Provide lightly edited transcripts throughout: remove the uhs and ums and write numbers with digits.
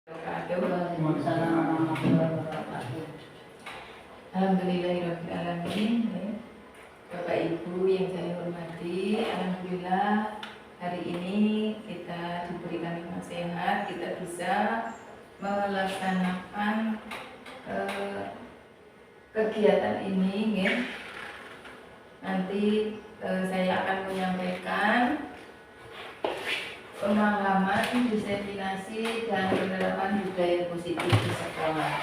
Waalaikumsalam warahmatullahi wabarakatuh. Alhamdulillahirrahmanirrahim. Bapak Ibu yang saya hormati, alhamdulillah hari ini kita diberikan nasihat, kita bisa melaksanakan kegiatan ini. Nanti saya akan menyampaikan pemahaman, diseminasi, dan penerapan budaya positif di sekolah.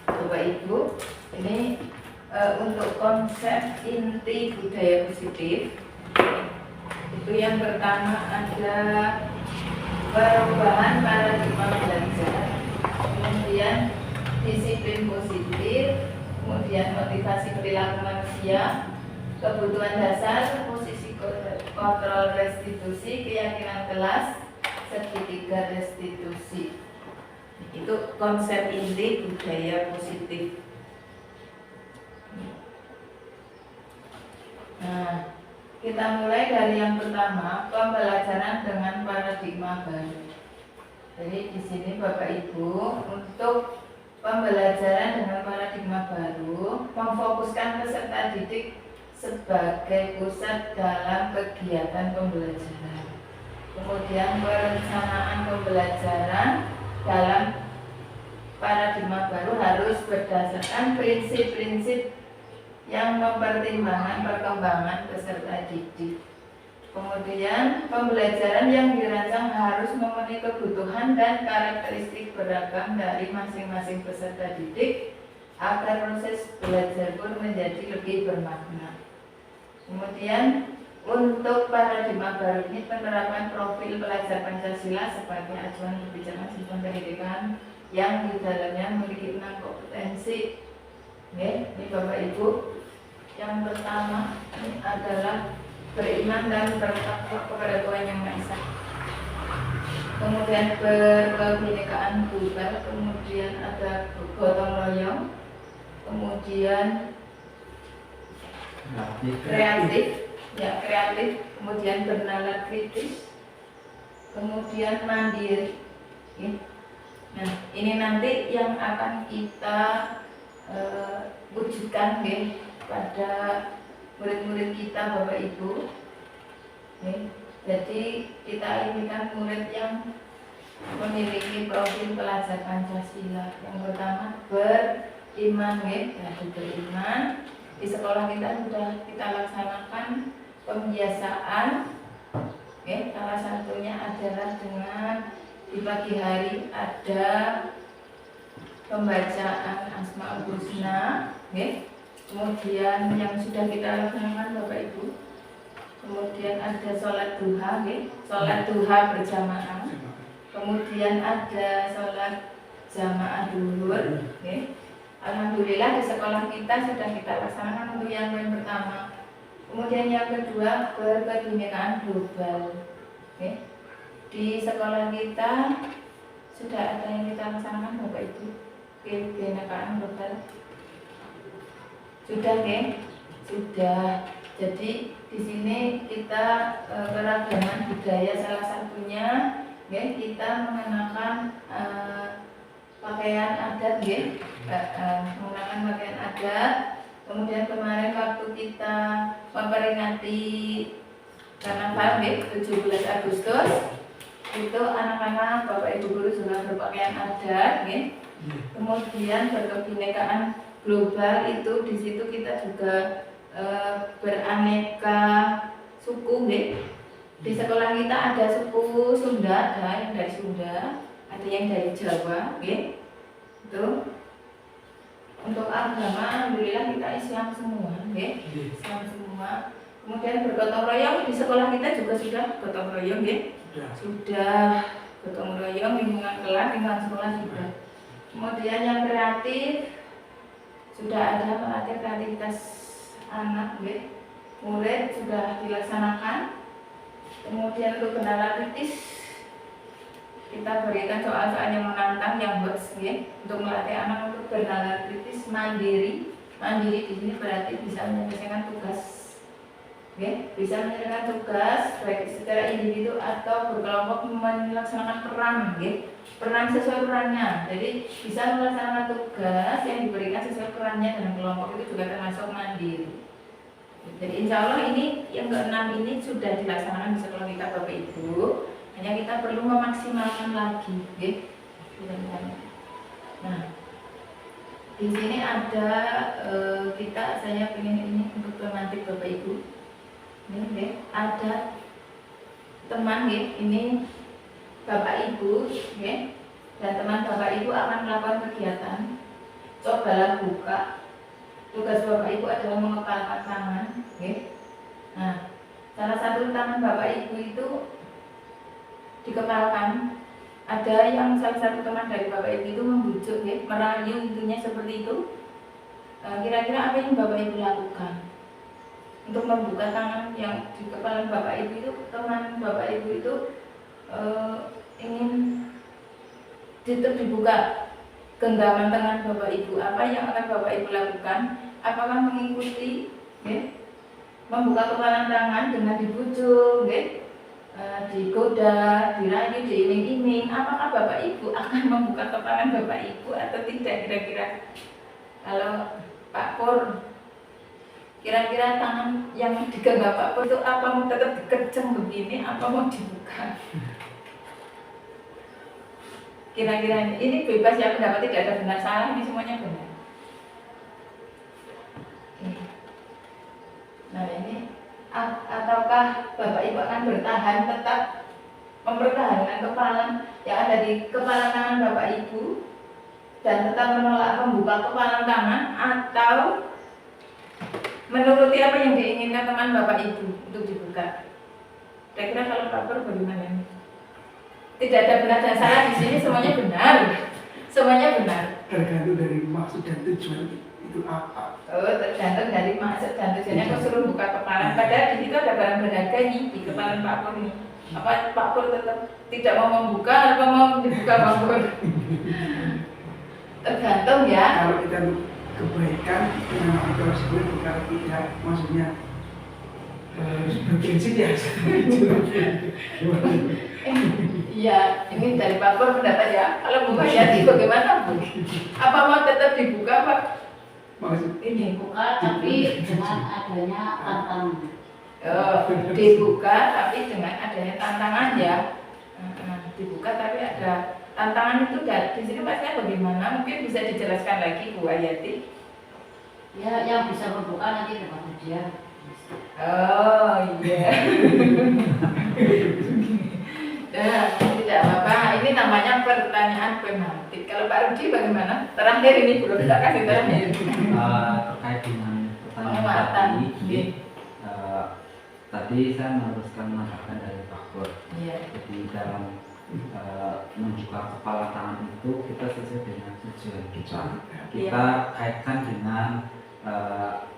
Bapak Ibu, ini untuk konsep inti budaya positif, itu yang pertama ada perubahan paradigma belajar, kemudian disiplin positif, kemudian motivasi perilaku manusia, kebutuhan dasar, posisi kontrol restitusi, keyakinan kelas, segitiga restitusi. Itu konsep inti budaya positif. Nah, kita mulai dari yang pertama, pembelajaran dengan paradigma baru. Jadi di sini Bapak Ibu, untuk pembelajaran dengan paradigma baru, memfokuskan peserta didik sebagai pusat dalam kegiatan pembelajaran. Kemudian perencanaan pembelajaran dalam paradigma baru harus berdasarkan prinsip-prinsip yang mempertimbangkan perkembangan peserta didik. Kemudian pembelajaran yang dirancang harus memenuhi kebutuhan dan karakteristik beragam dari masing-masing peserta didik agar proses belajar pun menjadi lebih bermakna. Kemudian untuk paradigma baru ini, penerapan profil pelajar Pancasila sebagai acuan kebijakan sistem pendidikan yang di dalamnya memiliki 6 kompetensi. Ini Bapak Ibu, yang pertama ini adalah beriman dan bertakwa kepada Tuhan Yang Maha Esa. Kemudian berkebinekaan tunggal, kemudian ada gotong royong, kemudian kreatif, kemudian bernalar kritis, kemudian mandiri. Nah, ini nanti yang akan kita wujudkan pada murid-murid kita Bapak Ibu. Jadi kita inginkan murid yang memiliki profil pelajar Pancasila. Yang pertama beriman, beriman. Di sekolah kita sudah kita laksanakan pembiasaan. Salah satunya adalah dengan di pagi hari ada pembacaan Asmaul Husna, kemudian yang sudah kita laksanakan Bapak Ibu, kemudian ada sholat duha, sholat duha berjamaah, kemudian ada sholat jamaah duhur. Alhamdulillah di sekolah kita sudah kita laksanakan untuk yang poin pertama. Kemudian yang kedua, berkebinekaan global. Di sekolah kita sudah ada yang kita laksanakan Bapak Ibu, kebinekaan global. Sudah, sudah. Jadi di sini kita keragaman budaya, salah satunya kita mengenakan pakaian adat, menggunakan pakaian adat. Kemudian kemarin waktu kita memperingati Karnaval 17 Agustus, itu anak-anak Bapak Ibu guru sudah berpakaian adat. Kemudian berkebinekaan global, itu di situ kita juga beraneka suku. Di sekolah kita ada suku Sunda, ada yang dari Sunda, ada yang dari Jawa. Itu untuk agama alhamdulillah kita Islam semua, Islam semua. Kemudian bergotong royong, di sekolah kita juga sudah gotong royong, sudah gotong royong, lingkungan kelas, lingkungan sekolah juga. Kemudian yang kreatif, sudah ada melatih kreativitas anak, murid sudah dilaksanakan. Kemudian untuk kendala kritis kita berikan soal-soal yang menantang, yang box, untuk melatih anak untuk bernalar kritis, mandiri. Mandiri di sini berarti bisa menyelesaikan tugas, bisa menyelesaikan tugas baik secara individu atau berkelompok melaksanakan peran, peran sesuai perannya. Jadi bisa melaksanakan tugas yang diberikan sesuai perannya dalam kelompok, itu juga termasuk mandiri. Jadi insya Allah ini yang ke-6 ini sudah dilaksanakan di sekolah kita Bapak Ibu. Hanya kita perlu memaksimalkan lagi, Nah, di sini ada saya ingin ini untuk pemantik Bapak Ibu. Ini ada teman, ini Bapak Ibu, dan teman Bapak Ibu akan melakukan kegiatan. Cobalah buka. Tugas Bapak Ibu adalah mengepalkan tangan, Nah, salah satu tangan Bapak Ibu itu dikepalkan. Ada yang salah satu teman dari Bapak Ibu itu membujuk, merayu, intinya seperti itu. Kira-kira apa yang Bapak Ibu lakukan untuk membuka tangan yang di kepala Bapak Ibu itu? Teman Bapak Ibu itu ingin dibuka genggaman tangan Bapak Ibu. Apa yang akan Bapak Ibu lakukan? Apakah mengikuti, membuka kepala tangan dengan dibujuk, digoda, dirayu, diiming-iming? Apakah Bapak Ibu akan membuka kepala Bapak Ibu atau tidak kira-kira? Kalau Pak Pur, kira-kira tangan yang digenggam Pak Pur itu apa mau tetap dikeceng begini, apa mau dibuka? Kira-kira ini bebas ya, pendapat tidak ada benar salah, ini semuanya benar. Nah ini, ataukah Bapak Ibu akan bertahan, tetap mempertahankan kepala yang ada di kepala tangan Bapak Ibu dan tetap menolak membuka kepala tangan, atau menuruti apa yang diinginkan teman Bapak Ibu untuk dibuka? Kira-kira kalau Pak Pur bagaimana? Tidak ada benar dan salah di sini, semuanya benar. Semuanya benar. Tergantung dari maksud dan tujuan itu apa. Oh, tergantung dari maksud dan tujuannya. Kau suruh buka kepala. Padahal di situ ada barang berharga nih di kepala Pak Pur nih. Apa Pak Pur tetap tidak mau membuka atau mau dibuka Pak Pur? Tergantung ya. Kalau kita kebaikan dengan orang tersebut, kalau tidak, maksudnya berprinsip ya. Iya, ini dari Pak Pur pendapat ya. Kalau Bu Hayati bagaimana Bu? Apa mau tetap dibuka Pak? Maksud Ini buka tapi dengan adanya tantangan. Oh, dibuka tapi dengan adanya tantangan ya. Dibuka tapi ada tantangan itu di sini maksudnya bagaimana? Mungkin bisa dijelaskan lagi Bu Hayati. Ya, yang bisa membuka nanti dapat hadiah. Oh iya. Nah, tidak apa-apa. Ini namanya pertanyaan pemantik. Kalau Pak Rudi bagaimana? Terakhir ini belum kita kasih terakhir. Terkait dengan pertanyaan tadi saya meneruskan masukan dari Pak Pur. Jadi dalam membuka kepala tangan itu kita sesuai dengan tujuan kita. Kita kaitkan dengan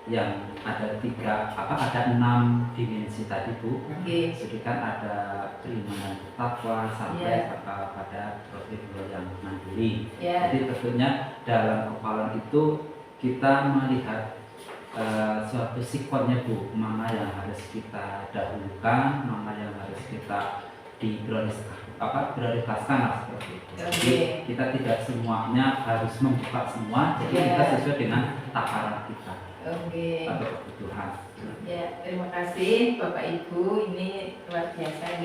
yang ada ada 6 dimensi tadi Bu. Jadi kan ada keimanan takwa sampai pada profil yang mandiri. Jadi tentunya dalam kepala itu kita melihat suatu sikonnya Bu, mana yang harus kita dahulukan, mana yang harus kita prioritaskan seperti itu. Jadi kita tidak semuanya harus membuka semua, jadi kita sesuai dengan takaran kita atau kebutuhan. Ya, terima kasih Bapak Ibu, ini luar biasa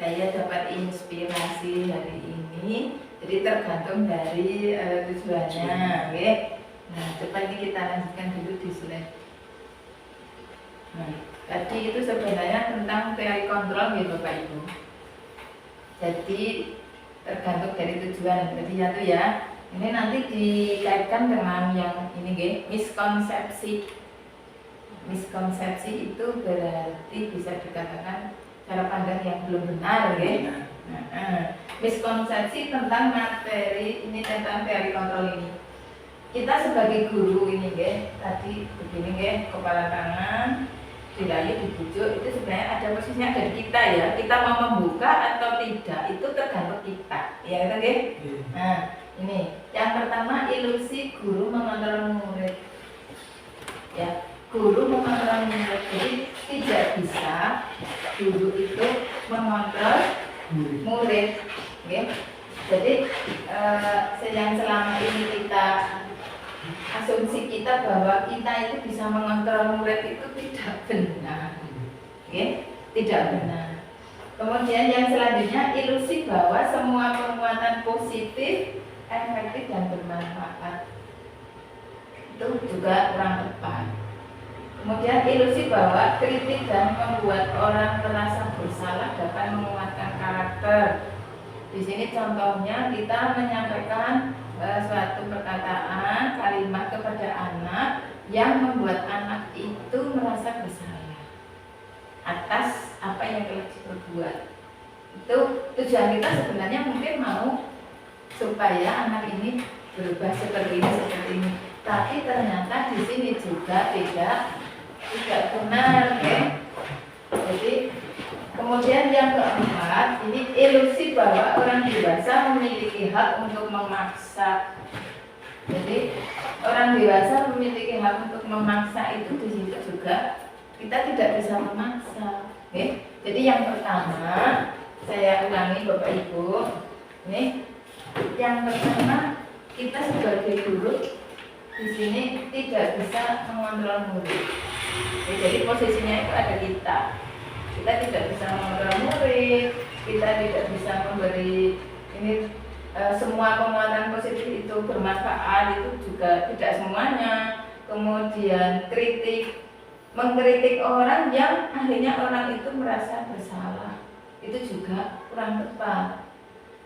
Saya dapat inspirasi hari ini. Jadi tergantung dari tujuannya Nah, coba ini kita lanjutkan dulu di slide. Nah, tadi itu sebenarnya tentang teori kontrol Bapak Ibu. Jadi tergantung dari tujuan. Jadi satu ya. Ini nanti dikaitkan dengan yang ini miskonsepsi. Miskonsepsi itu berarti bisa dikatakan cara pandang yang belum benar Miskonsepsi tentang materi ini, tentang teori kontrol ini. Kita sebagai guru ini tadi begini kepala tangan dirayu, dibujuk, itu sebenarnya ada posisinya dari kita ya. Kita mau membuka atau tidak itu tergantung kita, ya kan? Nah, ini yang pertama, ilusi guru mengontrol murid. Ya, guru mengontrol murid. Jadi tidak bisa guru itu mengontrol murid. Ya. Jadi yang selama ini kita asumsi kita bahwa kita itu bisa mengontrol murid itu tidak benar, tidak benar. Kemudian yang selanjutnya, ilusi bahwa semua penguatan positif, efektif dan bermanfaat itu juga kurang tepat. Kemudian ilusi bahwa kritik dan membuat orang merasa bersalah dapat menguatkan karakter. Di sini contohnya kita menyampaikan suatu perkataan, kalimat kepada anak yang membuat anak itu merasa bersalah atas apa yang telah diperbuat. Itu tujuan kita sebenarnya mungkin mau supaya anak ini berubah seperti ini. Tapi ternyata di sini juga tidak benar, ya. Jadi kemudian yang keempat, ini ilusi bahwa orang dewasa memiliki hak untuk memaksa. Jadi orang dewasa memiliki hak untuk memaksa itu di situ juga kita tidak bisa memaksa. Okay? Jadi yang pertama, saya ulangi Bapak Ibu, ini yang pertama, kita sebagai guru di sini tidak bisa mengontrol murid. Jadi posisinya itu ada kita. Kita tidak bisa mengontrol murid, kita tidak bisa memberi ini semua penguatan positif itu bermanfaat, itu juga tidak semuanya. Kemudian mengkritik orang yang akhirnya orang itu merasa bersalah, itu juga kurang tepat.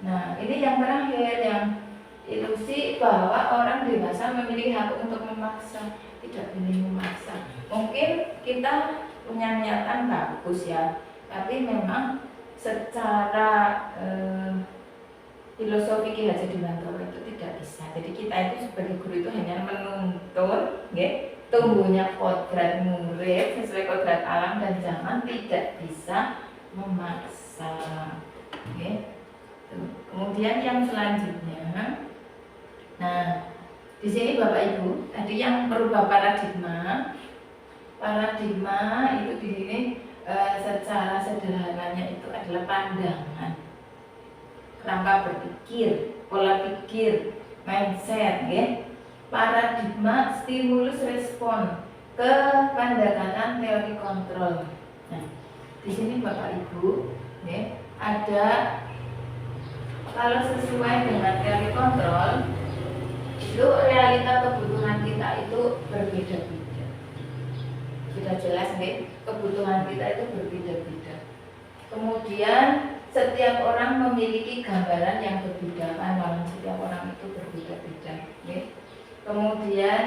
Nah, ini yang terakhir, yang ilusi bahwa orang dewasa memiliki hak untuk memaksa. Tidak boleh memaksa. Mungkin kita punya niatan bagus ya, tapi memang secara filosofi Ki Hajar Dewantara itu tidak bisa. Jadi kita itu sebagai guru itu hanya menuntun tumbuhnya kodrat murid sesuai kodrat alam dan zaman, tidak bisa memaksa. Kemudian yang selanjutnya, nah di sini Bapak Ibu tadi yang merubah paradigma itu di sini secara sederhananya itu adalah pandangan, kerangka berpikir, pola pikir, mindset, paradigma, stimulus respon ke pendekatan teori kontrol. Nah, di sini Bapak Ibu ada, kalau sesuai dengan teori kontrol itu realita kebutuhan kita itu berbeda-beda. Sudah jelas kebutuhan kita itu berbeda-beda. Kemudian setiap orang memiliki gambaran yang berbeda, pandangan setiap orang itu berbeda-beda. Kemudian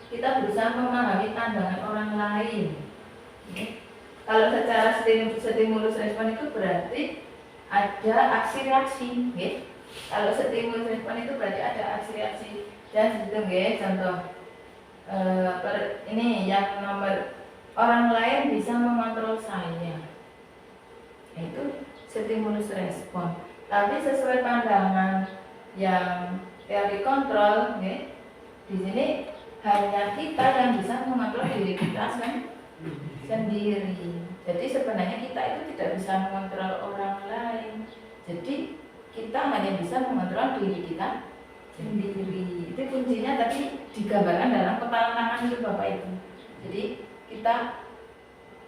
kita berusaha memahami pandangan orang lain. Kalau secara stimulus respon itu berarti ada aksi reaksi. Kalau stimulus respon itu berarti ada aksi reaksi. Dan itu contoh ini yang nomor, orang lain bisa mengontrol saya. Itu stimulus respon. Tapi sesuai pandangan yang teori kontrol, di sini hanya kita yang bisa mengontrol diri kita sendiri. Jadi sebenarnya kita itu tidak bisa mengontrol orang lain. Jadi kita hanya bisa mengontrol diri kita sendiri. Itu kuncinya tadi digambarkan dalam kepala tangan itu Bapak Ibu. Jadi kita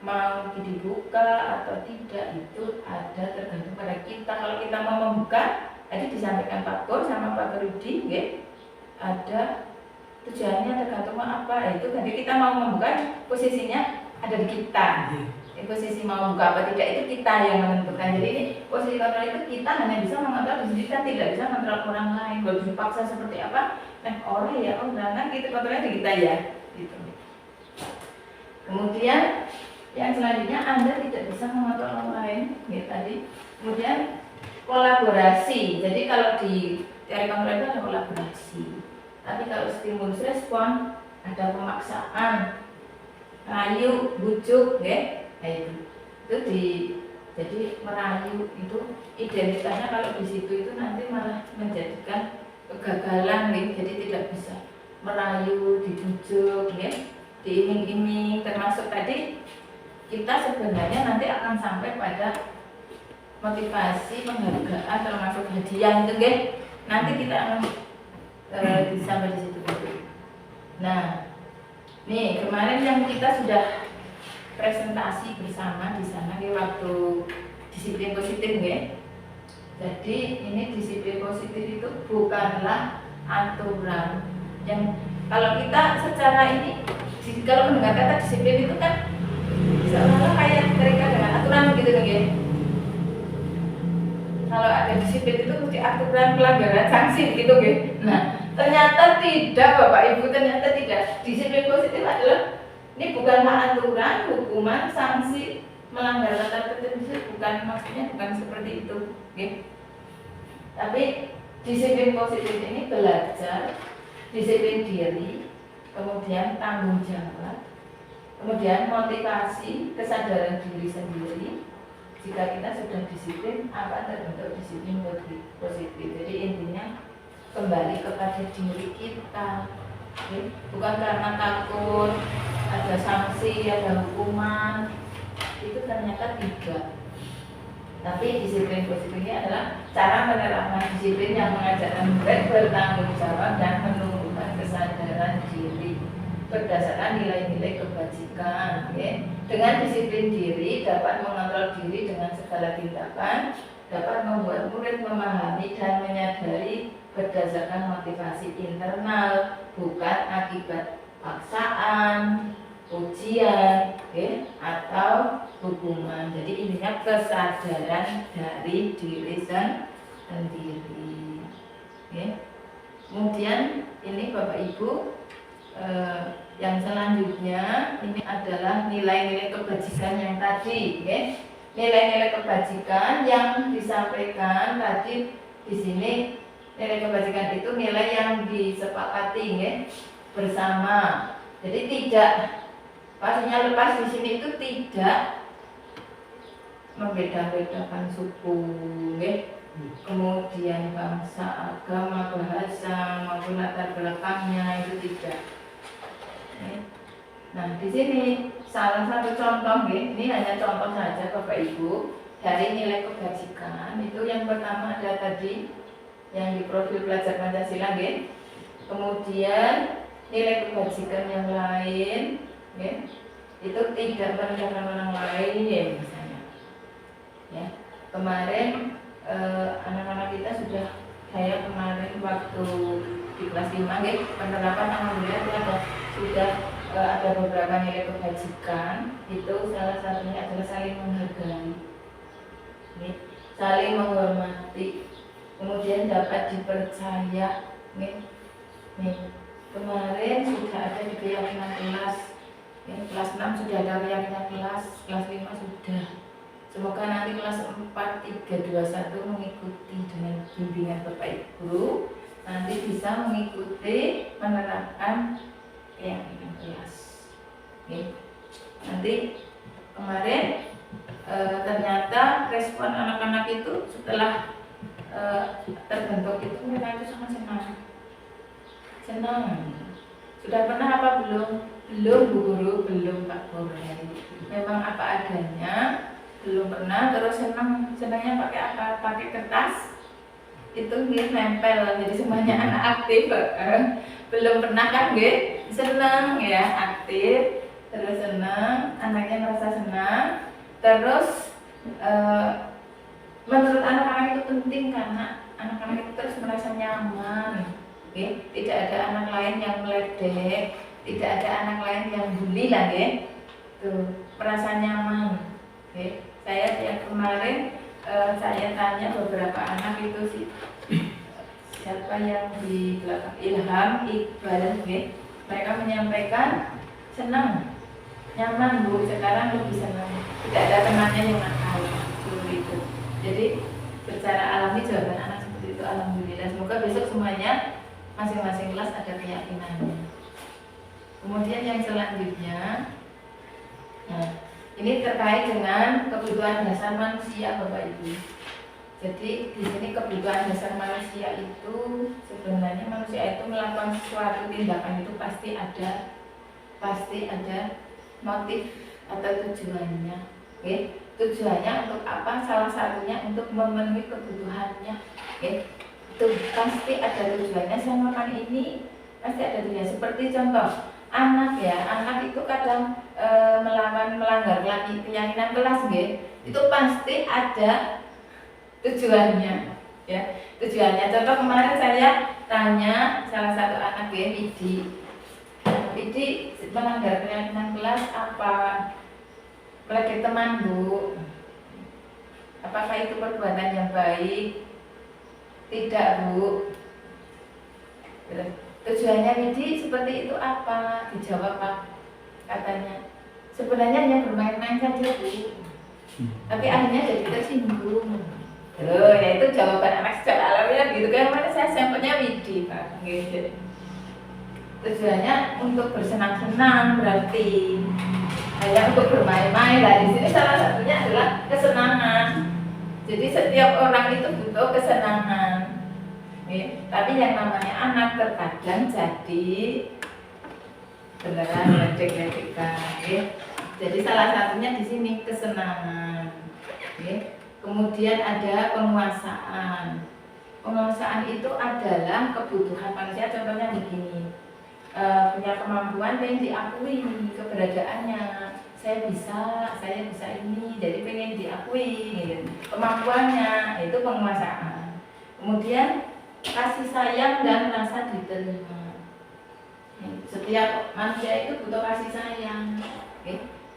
mau dibuka atau tidak itu ada tergantung pada kita. Kalau kita mau membuka, tadi disampaikan Pak Pur sama Pak Rudi, ada tujuannya tergantung apa. Itu tadi kita mau membuka, posisinya ada di kita. Posisi mau buka apa tidak itu kita yang menentukan. Jadi ini posisi kontrol itu kita hanya bisa mengontrol diri kita, tidak bisa mengontrol orang lain. Kalau dipaksa seperti apa, orang ya orang kan kita kontrolnya di kita ya. Gitu. Kemudian yang selanjutnya Anda tidak bisa mengontrol orang lain, tadi. Kemudian kolaborasi. Jadi kalau di teori kontrol itu ada kolaborasi. Tapi kalau stimulus respon ada pemaksaan. rayu, bujuk, ya, itu jadi merayu itu identitasnya kalau di situ itu nanti malah menjadikan kegagalan, ya, jadi tidak bisa merayu, dibujuk, ya, diiming-iming, termasuk tadi kita sebenarnya nanti akan sampai pada motivasi, penghargaan, termasuk hadiah itu, ya. Nanti kita akan sampai di situ. Nah, nih kemarin yang kita sudah presentasi bersama di sana di waktu disiplin positif, ya. Jadi ini disiplin positif itu bukanlah aturan yang kalau kita secara ini kalau mendengar kata disiplin itu kan seolah-olah kayak terikat dengan aturan gitu kan, ya. Kalau ada disiplin itu mesti aturan, pelanggaran, sanksi gitu, ya. Nah, ternyata tidak Bapak Ibu, ternyata tidak. Disiplin positif adalah ini bukanlah aturan, hukuman, sanksi, melanggar tata tertib, bukan, maksudnya bukan seperti itu, ya. Tapi disiplin positif ini belajar disiplin diri, kemudian tanggung jawab, kemudian motivasi, kesadaran diri sendiri. Jika kita sudah disiplin, akan terbentuk disiplin positif. Jadi intinya kembali kepada diri kita, ya. Bukan karena takut ada sanksi, ada hukuman, itu ternyata tidak. Tapi disiplin positif ini adalah cara menerapkan disiplin yang mengajarkan murid bertanggung jawab dan menumbuhkan kesadaran diri berdasarkan nilai-nilai kebajikan, ya. Dengan disiplin diri dapat mengontrol diri dengan segala tindakan, dapat membuat murid memahami dan menyadari berdasarkan motivasi internal, bukan akibat paksaan, ujian, ya, atau hukuman. Jadi intinya kesadaran dari diri sendiri, ya. Kemudian ini Bapak Ibu, yang selanjutnya ini adalah nilai-nilai kebajikan yang tadi, ya. Nilai-nilai kebajikan yang disampaikan tadi di sini, nilai kebajikan itu nilai yang disepakati, ya, bersama. Jadi tidak, pastinya lepas di sini itu tidak membeda-bedakan suku, ya. Kemudian bangsa, agama, bahasa maupun latar belakangnya itu tidak. Nah, di sini salah satu contoh, ini hanya contoh saja Bapak Ibu dari nilai kebajikan. Itu yang pertama ada tadi yang di profil pelajar Pancasila, kemudian nilai kebajikan yang lain, itu tidak merendahkan orang lain, ya, misalnya, ya. Kemarin anak-anak kita sudah, saya kemarin waktu di kelas 5, penerapan alhamdulillah itu sudah ada beberapa nilai kebajikan. Itu salah satunya adalah saling menghargai, saling menghormati, kemudian dapat dipercaya. Kemarin sudah ada di keyakinan kelas, kelas 6 sudah ada keyakinan kelas 5 sudah. Semoga nanti kelas 4, 3, 2, 1 mengikuti dengan bimbingan Bapak Ibu, nanti bisa mengikuti menerapkan keyakinan kelas. Nanti kemarin ternyata respon anak-anak itu setelah terbentuk itu mereka itu sangat senang. Sudah pernah apa belum? Belum Bu Guru, belum Pak Guru. Memang apa adanya, belum pernah. Terus senangnya pakai apa? Pakai kertas itu nempel, jadi semuanya anak aktif. Belum pernah kan, senang, ya, aktif, terus senang, anaknya merasa senang. Terus menurut anak-anak itu penting karena anak-anak itu terus merasa nyaman, tidak ada anak lain yang meledek, tidak ada anak lain yang bully lah, tuh, merasa nyaman. Saya yang kemarin saya tanya beberapa anak itu sih, siapa yang di belakang, Ilham, Iqbal, mereka menyampaikan senang, nyaman Bu, sekarang lebih senang, tidak ada temannya yang nakal, seperti itu. Jadi secara alami jawaban anak seperti itu, alhamdulillah. Semoga besok semuanya masing-masing kelas ada keyakinannya. Kemudian yang selanjutnya Nah, ini terkait dengan kebutuhan dasar manusia, Bapak Ibu. Jadi di sini kebutuhan dasar manusia itu sebenarnya manusia itu melakukan suatu tindakan itu pasti ada motif atau tujuannya. Oke? Tujuannya untuk apa? Salah satunya untuk memenuhi kebutuhannya. Oke? Itu pasti ada tujuannya. Saya makan ini pasti ada tujuannya. Seperti contoh anak ya, anak itu kadang melanggar keyakinan kelas, itu pasti ada tujuannya, ya. Tujuannya, contoh kemarin saya tanya salah satu anak Widi melanggar keyakinan kelas apa? Meledek teman, Bu. Apakah itu perbuatan yang baik? Tidak, Bu. Tujuannya Widi seperti itu apa? Dijawab Pak, katanya sebenarnya hanya bermain-main saja, Bu. Tapi akhirnya jadi tersinggung. Ya itu jawaban anak secara alamiah gitu kan. Mana saya sampelnya Widi, Pak. Gitu. Tujuannya untuk bersenang-senang berarti hanya untuk bermain-main. Nah di sini salah satunya adalah kesenangan. Jadi setiap orang itu butuh kesenangan. Tapi yang namanya anak terkadang jadi beneran ledek-ledekan. Jadi salah satunya di sini kesenangan. Kemudian ada penguasaan. Penguasaan itu adalah kebutuhan manusia. Contohnya begini, punya kemampuan pengen diakui keberadaannya. Saya bisa ini, jadi pengen diakui kemampuannya, itu penguasaan. Kemudian kasih sayang dan rasa diterima. Setiap manusia itu butuh kasih sayang,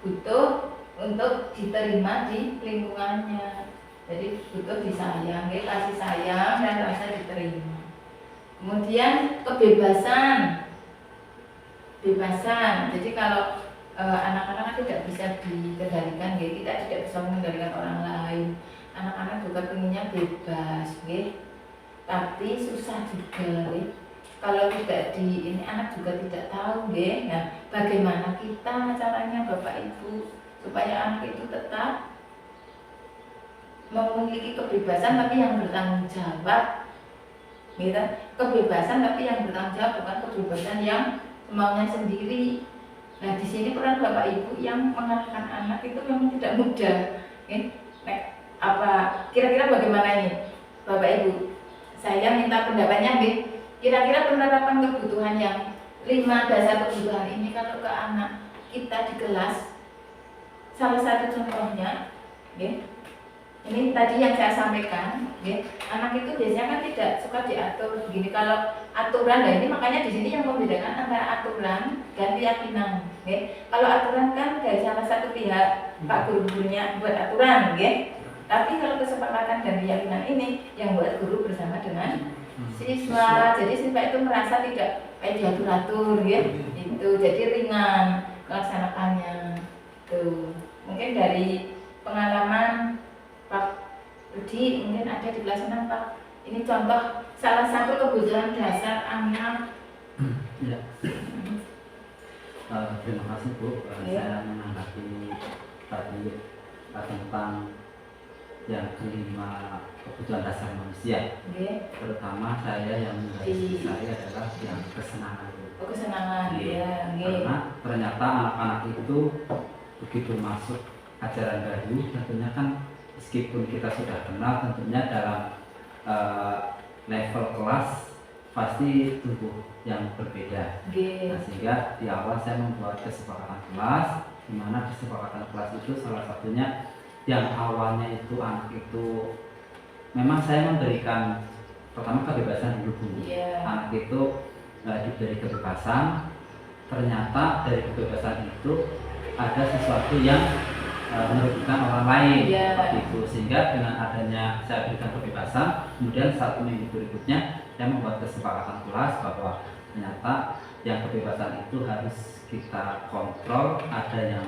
butuh untuk diterima di lingkungannya. Jadi butuh disayang, kasih sayang dan rasa diterima. Kemudian kebebasan. Jadi kalau anak-anak tidak bisa dikendalikan, kita tidak bisa mengendalikan orang lain. Anak-anak juga pengennya bebas, tapi susah juga. Kalau tidak ini anak juga tidak tahu, nah bagaimana kita caranya Bapak Ibu supaya anak itu tetap memiliki kebebasan tapi yang bertanggung jawab, gitu. Kebebasan tapi yang bertanggung jawab, bukan kebebasan yang semaunya sendiri. Nah di sini peran Bapak Ibu yang mengarahkan anak itu memang tidak mudah. Nah, apa kira-kira bagaimana ini Bapak Ibu? Saya minta pendapatnya, kira-kira penerapan kebutuhan yang 5 dasar kebutuhan ini kalau ke anak kita di kelas, salah satu contohnya, ini tadi yang saya sampaikan, anak itu biasanya kan tidak suka diatur begini. Kalau aturan, nah ini makanya di sini yang membedakan antara aturan dan keyakinan. Kalau aturan kan dari salah satu pihak, Pak guru-gurunya buat aturan, tapi kalau kesepakatan dan keyakinan ini yang buat guru bersama dengan siswa. Jadi siswa itu merasa tidak kayak diatur-atur, itu jadi ringan melaksanakannya. Tuh, mungkin dari pengalaman Pak Rudi mungkin ada di kelas 6, Pak. Ini contoh salah satu kebutuhan dasar anak. Ya. Terima kasih Bu. Saya menanggapi tadi tentang yang kelima kebutuhan dasar manusia. Terutama saya yang menggarisbawahi saya adalah yang kesenangan. Kesenangan, Karena ternyata anak-anak itu begitu masuk ajaran baru, tentunya kan meskipun kita sudah kenal, tentunya dalam level kelas pasti tumbuh yang berbeda. Nah, sehingga di awal saya membuat kesepakatan kelas, di mana kesepakatan kelas itu salah satunya yang awalnya itu anak itu memang saya memberikan pertama kebebasan dulu. Anak itu diberi kebebasan, ternyata dari kebebasan itu ada sesuatu yang merugikan orang lain, seperti itu. Sehingga dengan adanya saya berikan kebebasan, kemudian 1 minggu berikutnya saya membuat kesepakatan kelas bahwa ternyata yang kebebasan itu harus kita kontrol, ada yang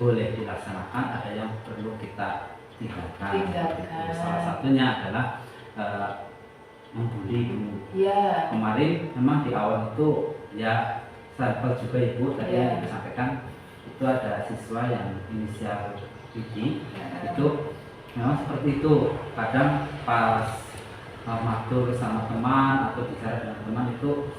boleh dilaksanakan, ada yang perlu kita tinggalkan. Salah satunya adalah membuli. Kemarin memang di awal itu ya sampel juga Ibu tadi yang disampaikan itu ada siswa yang inisial Widi, itu memang seperti itu. Kadang pas matur sama teman atau bicara dengan teman itu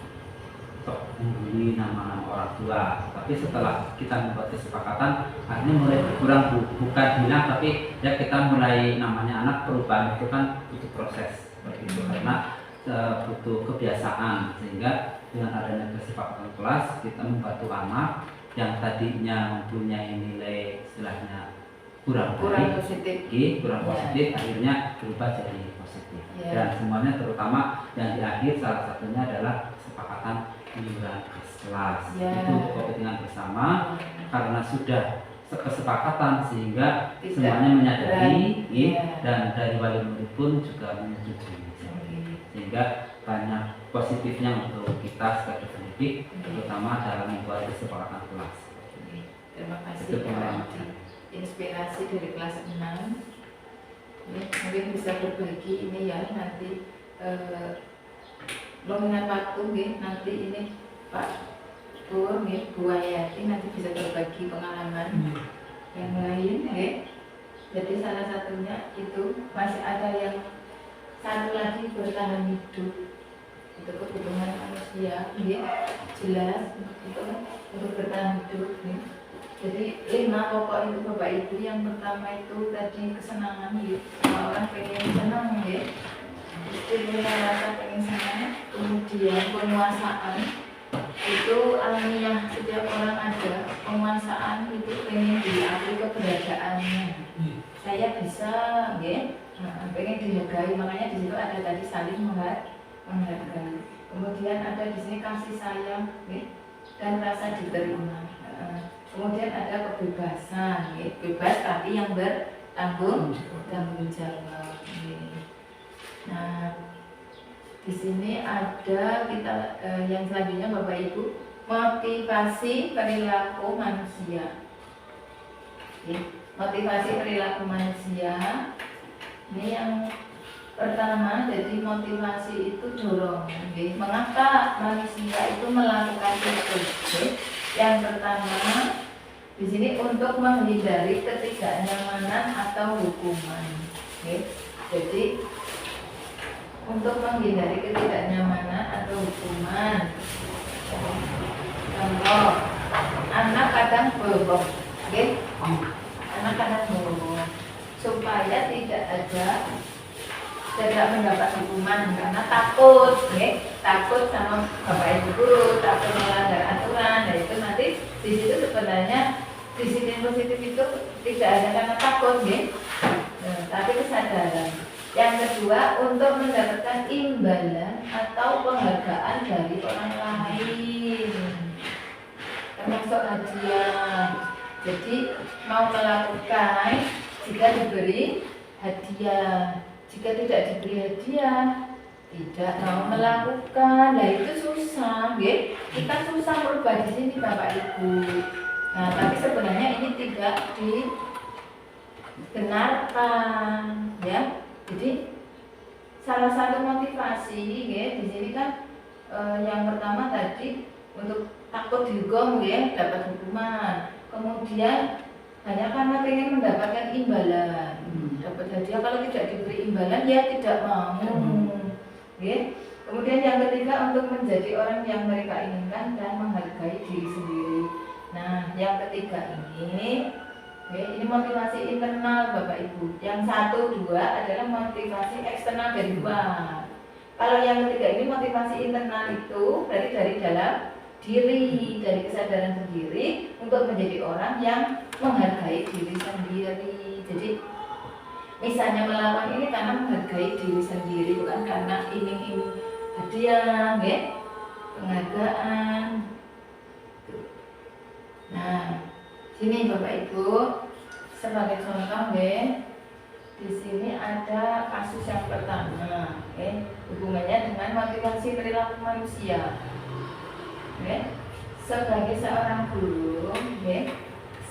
membuli nama orang tua, tapi setelah kita membuat kesepakatan akhirnya mulai berkurang, bukan hilang, tapi ya kita mulai, namanya anak, perubahan itu kan butuh proses seperti itu, karena butuh kebiasaan, sehingga dengan adanya kesepakatan kelas kita membantu anak yang tadinya mempunyai nilai istilahnya kurang positif, akhirnya berubah jadi positif. Ya. Dan semuanya, terutama yang di akhir, salah satunya adalah kesepakatan iuran kelas. Ya. Itu kepentingan bersama, karena sudah kesepakatan sehingga semuanya menyadari, dan dari wali murid pun juga menyetujui, sehingga banyak positifnya untuk kita sebagai pendidik, terutama dalam membuat kesepakatan kelas. Terima kasih Itu pengalaman. inspirasi dari kelas 6. Mungkin bisa berbagi ini ya nanti mengingat waktu nanti ini Pak Pur, Bu Hayati nanti bisa berbagi pengalaman yang lain. Jadi salah satunya itu masih ada yang satu lagi, bertahan hidup. Itu kebutuhan manusia, jelas itu untuk bertahan hidup. Jadi 5 pokok itu Bapak Ibu. Yang pertama itu tadi kesenangan, semua orang pengen senang, punya rasa pengen senang. Kemudian penguasaan, itu alamiah, setiap orang ada penguasaan, itu pengen diakui keberadaannya. Saya bisa, pengen dihargai, makanya di situ ada tadi saling menghargai. Kemudian ada di sini kasih sayang, dan rasa diterima. Kemudian ada kebebasan, bebas tapi yang bertanggung jawab. Nah, di sini ada kita yang selanjutnya Bapak Ibu, motivasi perilaku manusia. Motivasi perilaku manusia. Ini yang pertama, jadi motivasi itu dorongan. Mengapa manusia itu melakukan itu? Yang pertama, di sini untuk menghindari ketidaknyamanan atau hukuman. Jadi untuk menghindari ketidaknyamanan atau hukuman. Contoh, anak kadang bohong, anak kadang bohong supaya tidak mendapat hukuman karena takut, takut sama bapak ibu guru, takut melanggar aturan. Nah itu nanti di situ sebenarnya disiplin positif itu tidak hanya karena takut, tapi kesadaran. Yang kedua, untuk mendapatkan imbalan atau penghargaan dari orang lain, termasuk hadiah. Jadi mau melakukan jika diberi hadiah. Jika tidak diberi hadiah, tidak mau melakukan. Nah itu susah, kita susah merubah di sini Bapak Ibu. Nah tapi sebenarnya ini tidak dibenarkan, Jadi salah satu motivasi, di sini kan yang pertama tadi untuk takut dihukum, dapat hukuman. Kemudian hanya karena ingin mendapatkan imbalan, dapat hadiah. Kalau tidak diberi imbalan, ya tidak mau. Kemudian yang ketiga, untuk menjadi orang yang mereka inginkan dan menghargai diri sendiri. Nah, yang ketiga ini motivasi internal Bapak Ibu. Yang 1, 2 adalah motivasi eksternal dari luar. Kalau yang ketiga ini motivasi internal itu dari dalam diri, dari kesadaran sendiri untuk menjadi orang yang menghargai diri sendiri. Jadi misalnya melawan ini karena menghargai diri sendiri, bukan karena ingin hadiah, penghargaan. Nah, sini Bapak Ibu sebagai contoh, di sini ada kasus yang pertama, hubungannya dengan motivasi perilaku manusia. Sebagai seorang guru,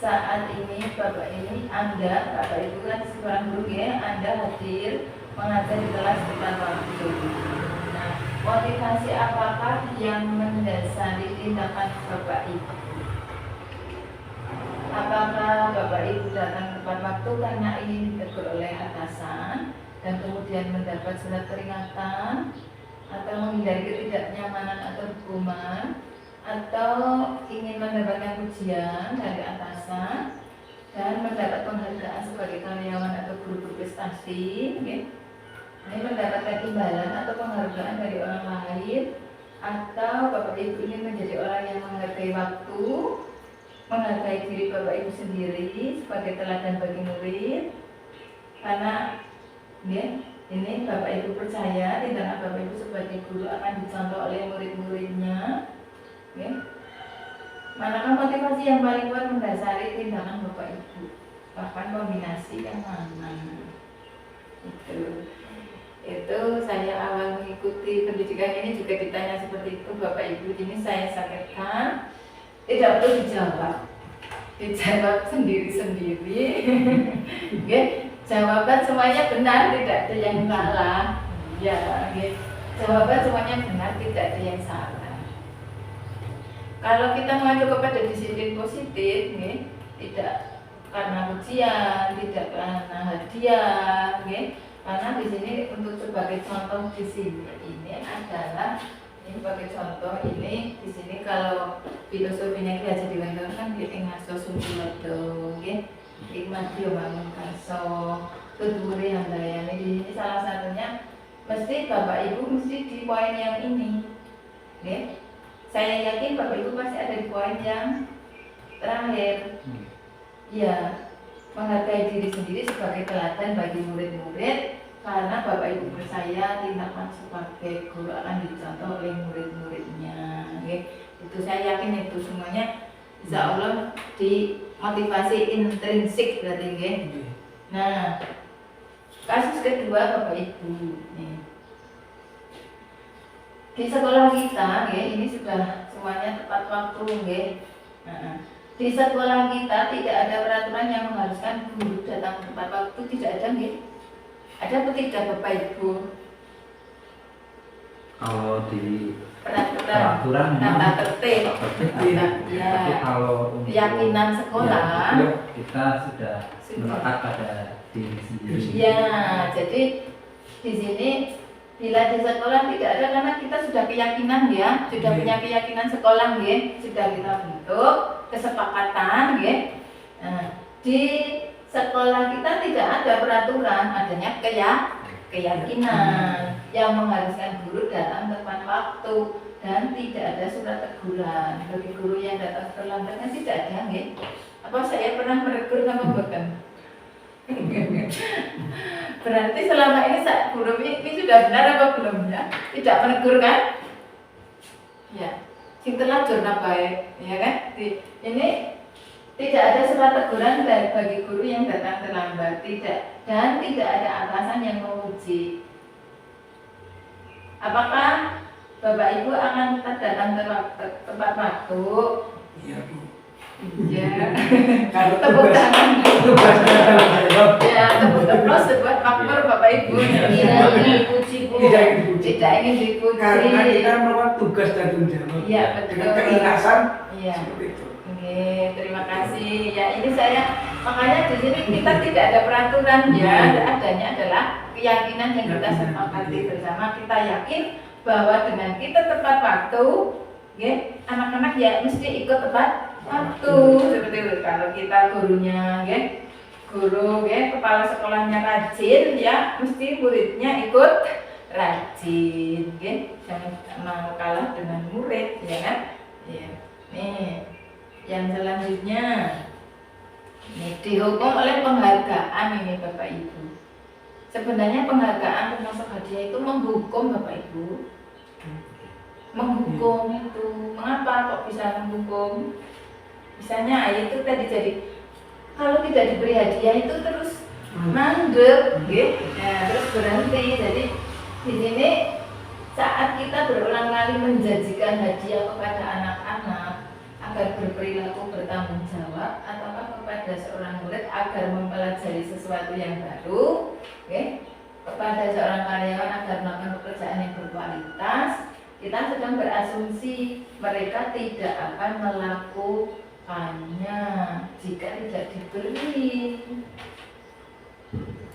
saat ini Bapak Ibu kan seorang guru, Anda hadir mengajar di kelas tepat waktu. Nah, motivasi apakah yang mendasari tindakan Bapak Ibu? Apakah Bapak Ibu datang tepat waktu karena ingin ditegur oleh atasan dan kemudian mendapat surat peringatan, atau menghindari ketidaknyamanan atau hukuman, atau ingin mendapatkan pujian dari atasan dan mendapat penghargaan sebagai karyawan atau guru berprestasi, okay? Ini mendapatkan imbalan atau penghargaan dari orang lain, atau Bapak Ibu ingin menjadi orang yang menghargai waktu, menghargai diri Bapak Ibu sendiri sebagai teladan bagi murid, karena ini Bapak Ibu percaya tindakan Bapak Ibu sebagai guru akan dicontoh oleh murid-muridnya. Manakah motivasi yang paling kuat mendasari tindakan Bapak Ibu? Bahkan kombinasi yang mana? Itu saya awal mengikuti pendidikan ini juga ditanya seperti itu, Bapak Ibu. Ini saya sampaikan, tidak perlu dijawab sendiri-sendiri. Jawaban semuanya benar, tidak ada yang salah. Ya, jawaban semuanya benar, tidak ada yang salah. Kalau kita mengacu kepada disiplin positif, tidak karena pujian, tidak karena hadiah, karena di sini untuk sebagai contoh di sini ini adalah ini sebagai contoh ini di sini kalau filosofinya Ki Hajar Dewantara kan ing ngaso sumpilodo, ikmat yo bangun kaso tudure handayane. Di sini salah satunya mesti Bapak Ibu mesti di poin yang ini, saya yakin Bapak Ibu pasti ada di poin yang terakhir, ya, menghargai diri sendiri sebagai teladan bagi murid-murid, karena Bapak Ibu percaya tindakan sebagai guru akan dicontoh oleh murid-muridnya. Itu saya yakin itu semuanya insya Allah dimotivasi intrinsik berarti. Nah, kasus kedua Bapak Ibu di sekolah kita, ini sudah semuanya tepat waktu. Di sekolah kita tidak ada peraturan yang mengharuskan guru datang tepat waktu, tidak ada, Ada atau tidak Bapak Ibu? Kalau di peraturan tata tertib, ya. Tapi kalau untuk keyakinan sekolah, ya, kita sudah melekat pada diri sendiri. Ya, jadi di sini bila di sekolah tidak ada karena kita sudah keyakinan sudah punya keyakinan sekolah sudah kita bentuk kesepakatan Nah, di sekolah kita tidak ada peraturan, adanya keyakinan yang mengharuskan guru datang tepat waktu dan tidak ada surat teguran bagi guru yang datang terlambat, kan tidak ada. Apa saya pernah menegur sama bukan? Berarti selama ini guru ini sudah benar apa belum ya? Tidak menegur kan? Ya, sing terlanjur baik, ya kan? Ini tidak ada surat teguran bagi guru yang datang terlambat, dan tidak ada atasan yang memuji. Apakah Bapak Ibu akan tetap datang tepat waktu? Iya, Bu. Iya. Kalau Tepuk tangan. tugasnya tanggung jawab. Ya, tepuk sebuat makmur Bapak Ibu. Tidak ingin dipuji, Bu. Tidak ingin dipuji. Tidak ingin dipuji. Karena kita melakukan tugas tanggung jawab. Iya, betul. Dengan keikhlasan Iya. seperti itu. Oke, terima kasih. Ya, ini saya makanya di sini kita tidak ada peraturan adanya adalah keyakinan yang kita sepakati bersama. Kita yakin bahwa dengan kita tepat waktu, anak-anak ya mesti ikut tepat waktu. Seperti itu. Kalau kita gurunya, guru, kepala sekolahnya rajin, ya mesti muridnya ikut rajin, jangan mau kalah dengan murid, ya kan? Ya. Nih. Yang selanjutnya dihukum oleh penghargaan ini Bapak Ibu. Sebenarnya penghargaan termasuk hadiah itu menghukum Bapak Ibu. Menghukum itu. Mengapa kok bisa menghukum? Misalnya itu tadi jadi kalau tidak diberi hadiah itu terus mandek, terus berhenti. Jadi di sini saat kita berulang kali menjanjikan hadiah kepada anak-anak agar berperilaku bertanggung jawab, ataukah kepada seorang murid agar mempelajari sesuatu yang baru, kepada seorang karyawan agar melakukan pekerjaan yang berkualitas, kita sedang berasumsi mereka tidak akan hanya jika tidak diberi.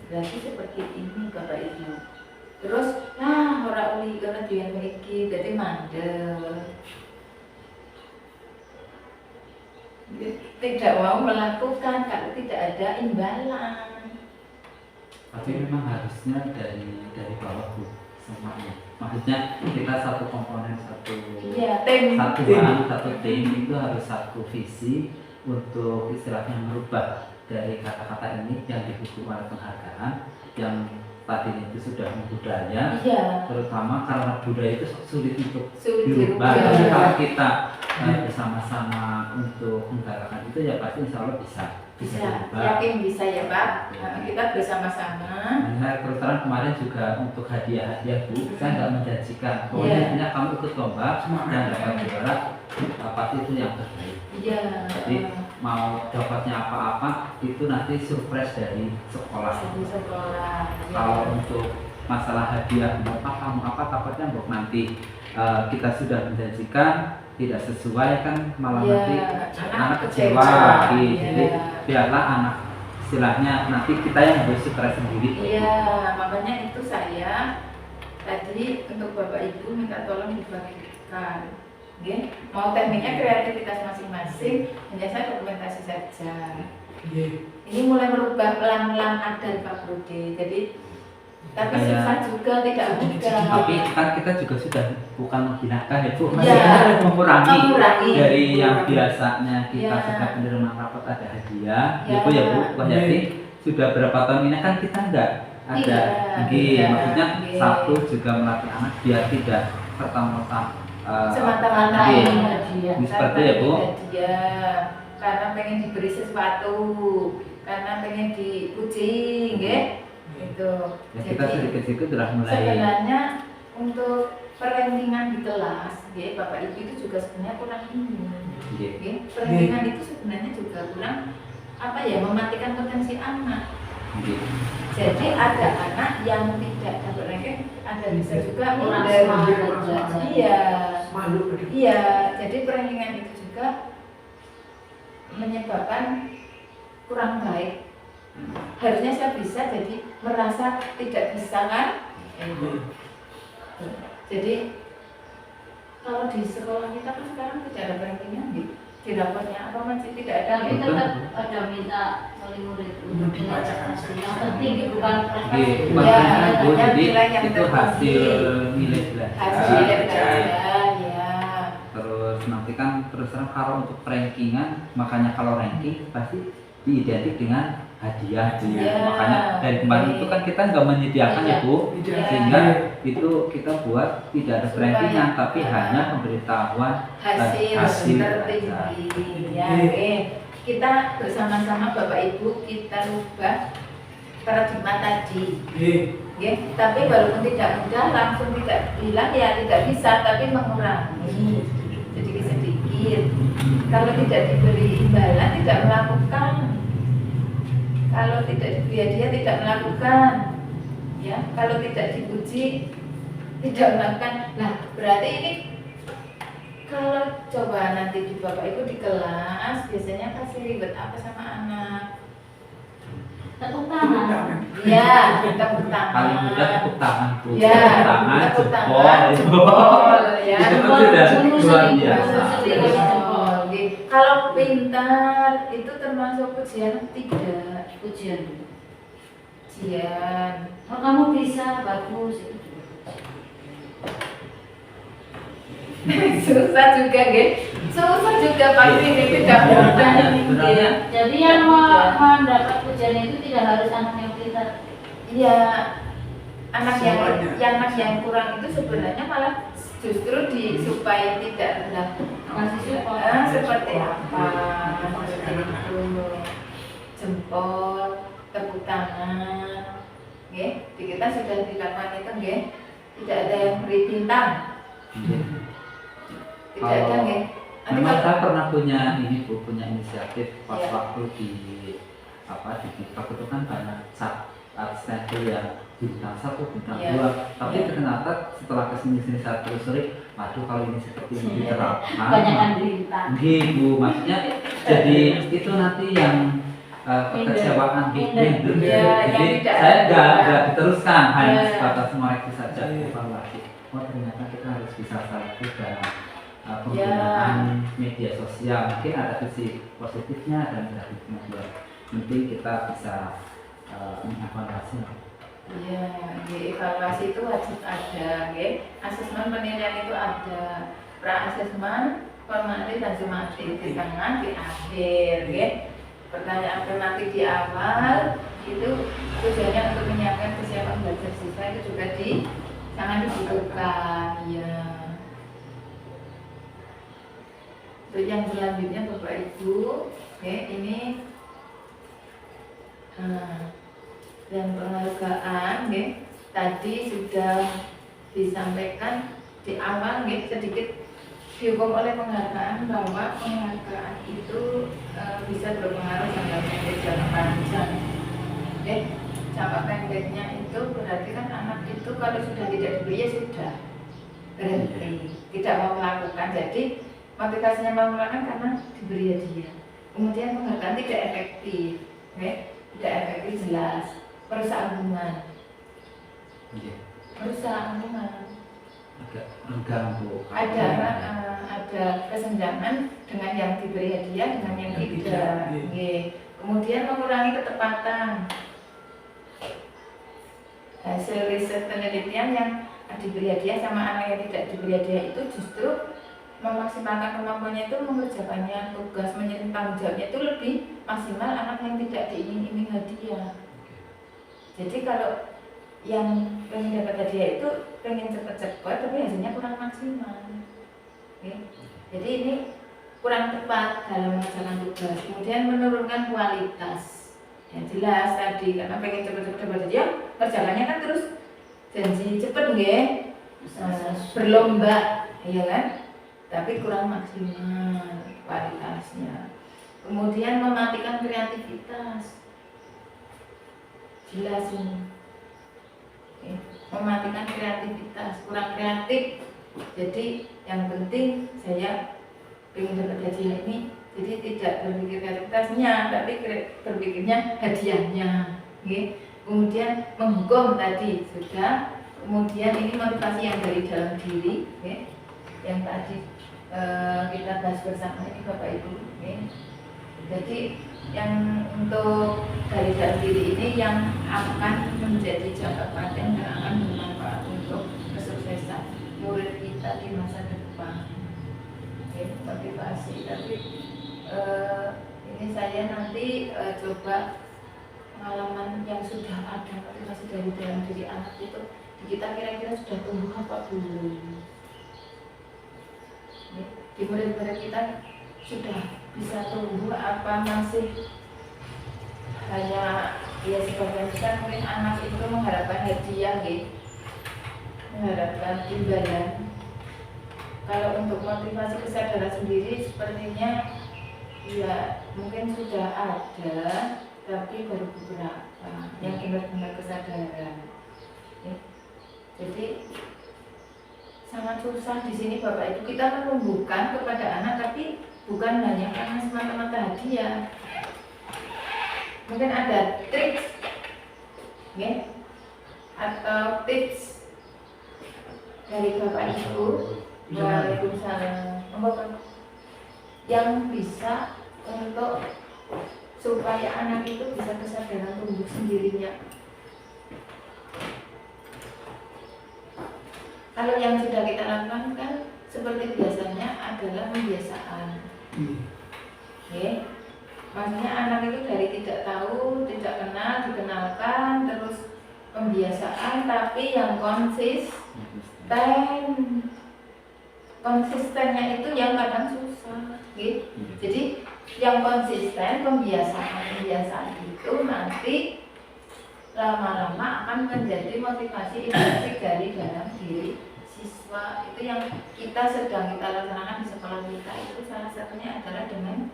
Berarti seperti ini Bapak Ibu. Terus, orang uli karena dia memiliki, jadi mandel. Tidak mau melakukan kalau tidak ada imbalan. Tapi memang harusnya dari bawah Bu semuanya. Maksudnya kita satu komponen satu Tim. satu tim itu harus satu visi untuk istilahnya merubah dari kata-kata ini yang didukung oleh penghargaan yang tadi itu sudah budaya, terutama karena budaya itu sulit untuk dirubah. Tapi kalau kita bersama-sama untuk menggerakkan itu ya pasti insya Allah bisa dirubah. Yakin bisa ya Pak. Kita bersama-sama. Nah, terus terang kemarin juga untuk hadiah Bu, saya nggak menjanjikan. Pokoknya intinya kamu ikut lomba dan dapat juara, pasti itu yang terbaik. Jadi mau dapatnya apa-apa itu nanti surprise dari sekolah. Kalau untuk masalah hadiah mau apa takutnya Bu nanti kita sudah menjanjikan tidak sesuai kan malah nanti anak kecewa lagi. Jadi biarlah anak istilahnya nanti kita yang harus stres sendiri. Makanya itu saya tadi untuk Bapak Ibu minta tolong dibagikan. Mau tekniknya kreativitas masing-masing, hanya saya dokumentasi saja. Ini mulai merubah pelan-pelan ada Pak Brode. Jadi tapi susah juga, tidak mudah. Tapi kan kita juga sudah bukan menghinakan ya Bu, maksudnya mengurangi dari yang biasanya kita sudah penerimaan rapat ada hadiah, itu ya Bu. Jadi sudah berapa tahun ini kan kita enggak ada maksudnya satu juga melatih anak biar tidak pertama-tama semata-mata seperti ya Bu. Karena pengen diberi sesuatu, karena pengen dipuji, itu. Ya, kita sedikit-sedikit sudah mulai. Sebenarnya untuk perlindungan di kelas, Bapak Ibu itu juga sebenarnya kurang ini. Perlindungan itu sebenarnya juga kurang mematikan potensi anak. Jadi ada anak yang tidak dapat ranking, ada bisa juga Kurang dari semangat. jadi perlindungan itu juga menyebabkan kurang baik. Harusnya saya bisa, jadi merasa tidak bisa kan? Jadi kalau di sekolah kita kan sekarang tidak ada rankingnya, di rapotnya apa masih tidak ada. Tapi tetap ada minta oleh murid untuk dibacakan. Yang penting bukan prestasi. Jadi itu hasil nilai belajar. Terus nanti kan terus terang kalau untuk rankingan, makanya kalau ranking pasti diidentik dengan hadiah. Makanya dari kemarin itu kan kita nggak menyediakan ya Bu, sehingga itu kita buat tidak ada rankingan tapi hanya pemberitahuan hasil tertinggi. Kita bersama-sama Bapak Ibu kita rubah paradigma tadi. Tapi walaupun tidak mudah langsung tidak bilang tidak bisa, tapi mengurangi sedikit-sedikit. Kalau tidak diberi imbalan tidak melakukan. Kalau tidak diberi hadiah tidak melakukan. Kalau tidak dipuji tidak melakukan. Nah, berarti ini kalau coba nanti di Bapak Ibu di kelas biasanya kasih ribet apa sama anak? Tepuk tangan. Tepuk tangan. Paling mudah tepuk tangan Bu. Tepuk tangan, jempol. Itu kan sudah luar biasa. Kalau pintar itu termasuk pujian tidak? Ujian. Oh, kamu bisa, bagus. Susah juga, susah juga pasti tidak mudah. Jadi yang mendapat pujian itu tidak harus anak yang pintar. Anak yang kurang itu sebenarnya malah justru supaya tidak Kasih support. seperti apa? Seperti itu. Jempol, tepuk tangan, di kita sudah dilakukan itu, tidak ada yang beri bintang. Tidak ada, Memang saya pernah punya punya inisiatif waktu di TikTok itu kan banyak artis yang bintang 1, bintang 2, tapi ternyata setelah kesini saya telusuri waduh kalau ini seperti ini diterapkan Banyakan derita. gitu, maksudnya jadi itu nanti yang kekecewaan Minder. Ya, jadi yang tidak saya ada. nggak diteruskan, hanya Ya. sebatas mengoreksi saja Iya. evaluasi. Oh ternyata kita harus bisa selektif dalam penggunaan media sosial. Mungkin ada sisi positifnya dan negatifnya juga. Penting kita bisa mengevaluasi. Iya, di evaluasi itu wajib ada, ya. Asesmen penilaian itu ada, pra asesmen, formatif dan sumatif di tengah, di akhir, ya. Pertanyaan afirmatif di awal itu tujuannya untuk menyiapkan kesiapan belajar siswa itu juga sangat dibutuhkan, ya. Untuk yang selanjutnya Bapak Ibu, oke, ini dan penghargaan, ya. Tadi sudah disampaikan di awal, ya, sedikit dihukum oleh penghargaan bahwa penghargaan itu bisa berpengaruh jangka pendek jangka panjang. Oke, jangka pendeknya itu berarti kan anak itu kalau sudah tidak diberi ya sudah berhenti, tidak mau melakukan. Jadi motivasinya mau melakukan karena diberi hadiah. Kemudian penghargaan tidak efektif, oke? Tidak efektif jelas, merusak hubungan, merusak hubungan. Agak mengganggu. Ada kesenjangan dengan yang diberi hadiah dengan yang tidak. Kemudian mengurangi ketepatan. Hasil riset penelitian yang diberi hadiah sama anak yang tidak diberi hadiah itu justru memaksimalkan kemampuannya itu mengerjakannya tugas, menyentuh tanggung jawabnya itu lebih maksimal anak yang tidak diiming-iming hadiah. Jadi kalau yang pengen dapat hadiah itu pengen cepat-cepat tapi hasilnya kurang maksimal. Oke. Jadi ini kurang tepat dalam mengerjakan tugas. Kemudian menurunkan kualitas. Ya jelas tadi karena pengen cepat-cepat dapat hadiah, kerjaannya kan terus janji cepet nggih. Berlomba, iya kan? Tapi kurang maksimal kualitasnya. Kemudian mematikan kreativitas. Jelas ini. Mematikan kreativitas, kurang kreatif. Jadi yang penting saya ingin dapat hadiah ini, jadi tidak berpikir kreativitasnya, tapi berpikirnya hadiahnya. Kemudian menghukum tadi sudah. Kemudian ini motivasi yang dari dalam diri, yang tadi kita bahas bersama ini Bapak Ibu. Jadi yang untuk dari dalam diri ini yang akan menjadi jangka panjang dan akan bermanfaat untuk kesuksesan murid kita di masa depan. Motivasi. Tapi ini saya nanti coba pengalaman yang sudah ada motivasi dari dalam diri anak itu di kita kira-kira sudah tumbuh apa belum? Di murid-murid kita sudah bisa tumbuh apa masih hanya ya sebagian besar mungkin anak itu mengharapkan hadiah, mengharapkan imbalan. Kalau untuk motivasi kesadaran sendiri sepertinya ya mungkin sudah ada tapi baru beberapa yang benar-benar kesadaran. Jadi sangat susah di sini Bapak Ibu, kita menumbuhkan kepada anak tapi bukan hanya karena semata-mata hadiah. Mungkin ada trik, atau tips dari Bapak Ibu, Waalaikumsalam, yang bisa untuk supaya anak itu bisa kesadaran tumbuh sendirinya. Kalau yang sudah kita lakukan kan seperti biasanya adalah pembiasaan. Maksudnya anak itu dari tidak tahu, tidak kenal, dikenalkan, terus pembiasaan, tapi yang konsistennya itu yang kadang susah. Jadi yang konsisten pembiasaan itu nanti lama-lama akan menjadi motivasi intrinsik dari dalam diri siswa. Itu yang kita sedang kita laksanakan di sekolah kita, itu salah satunya adalah dengan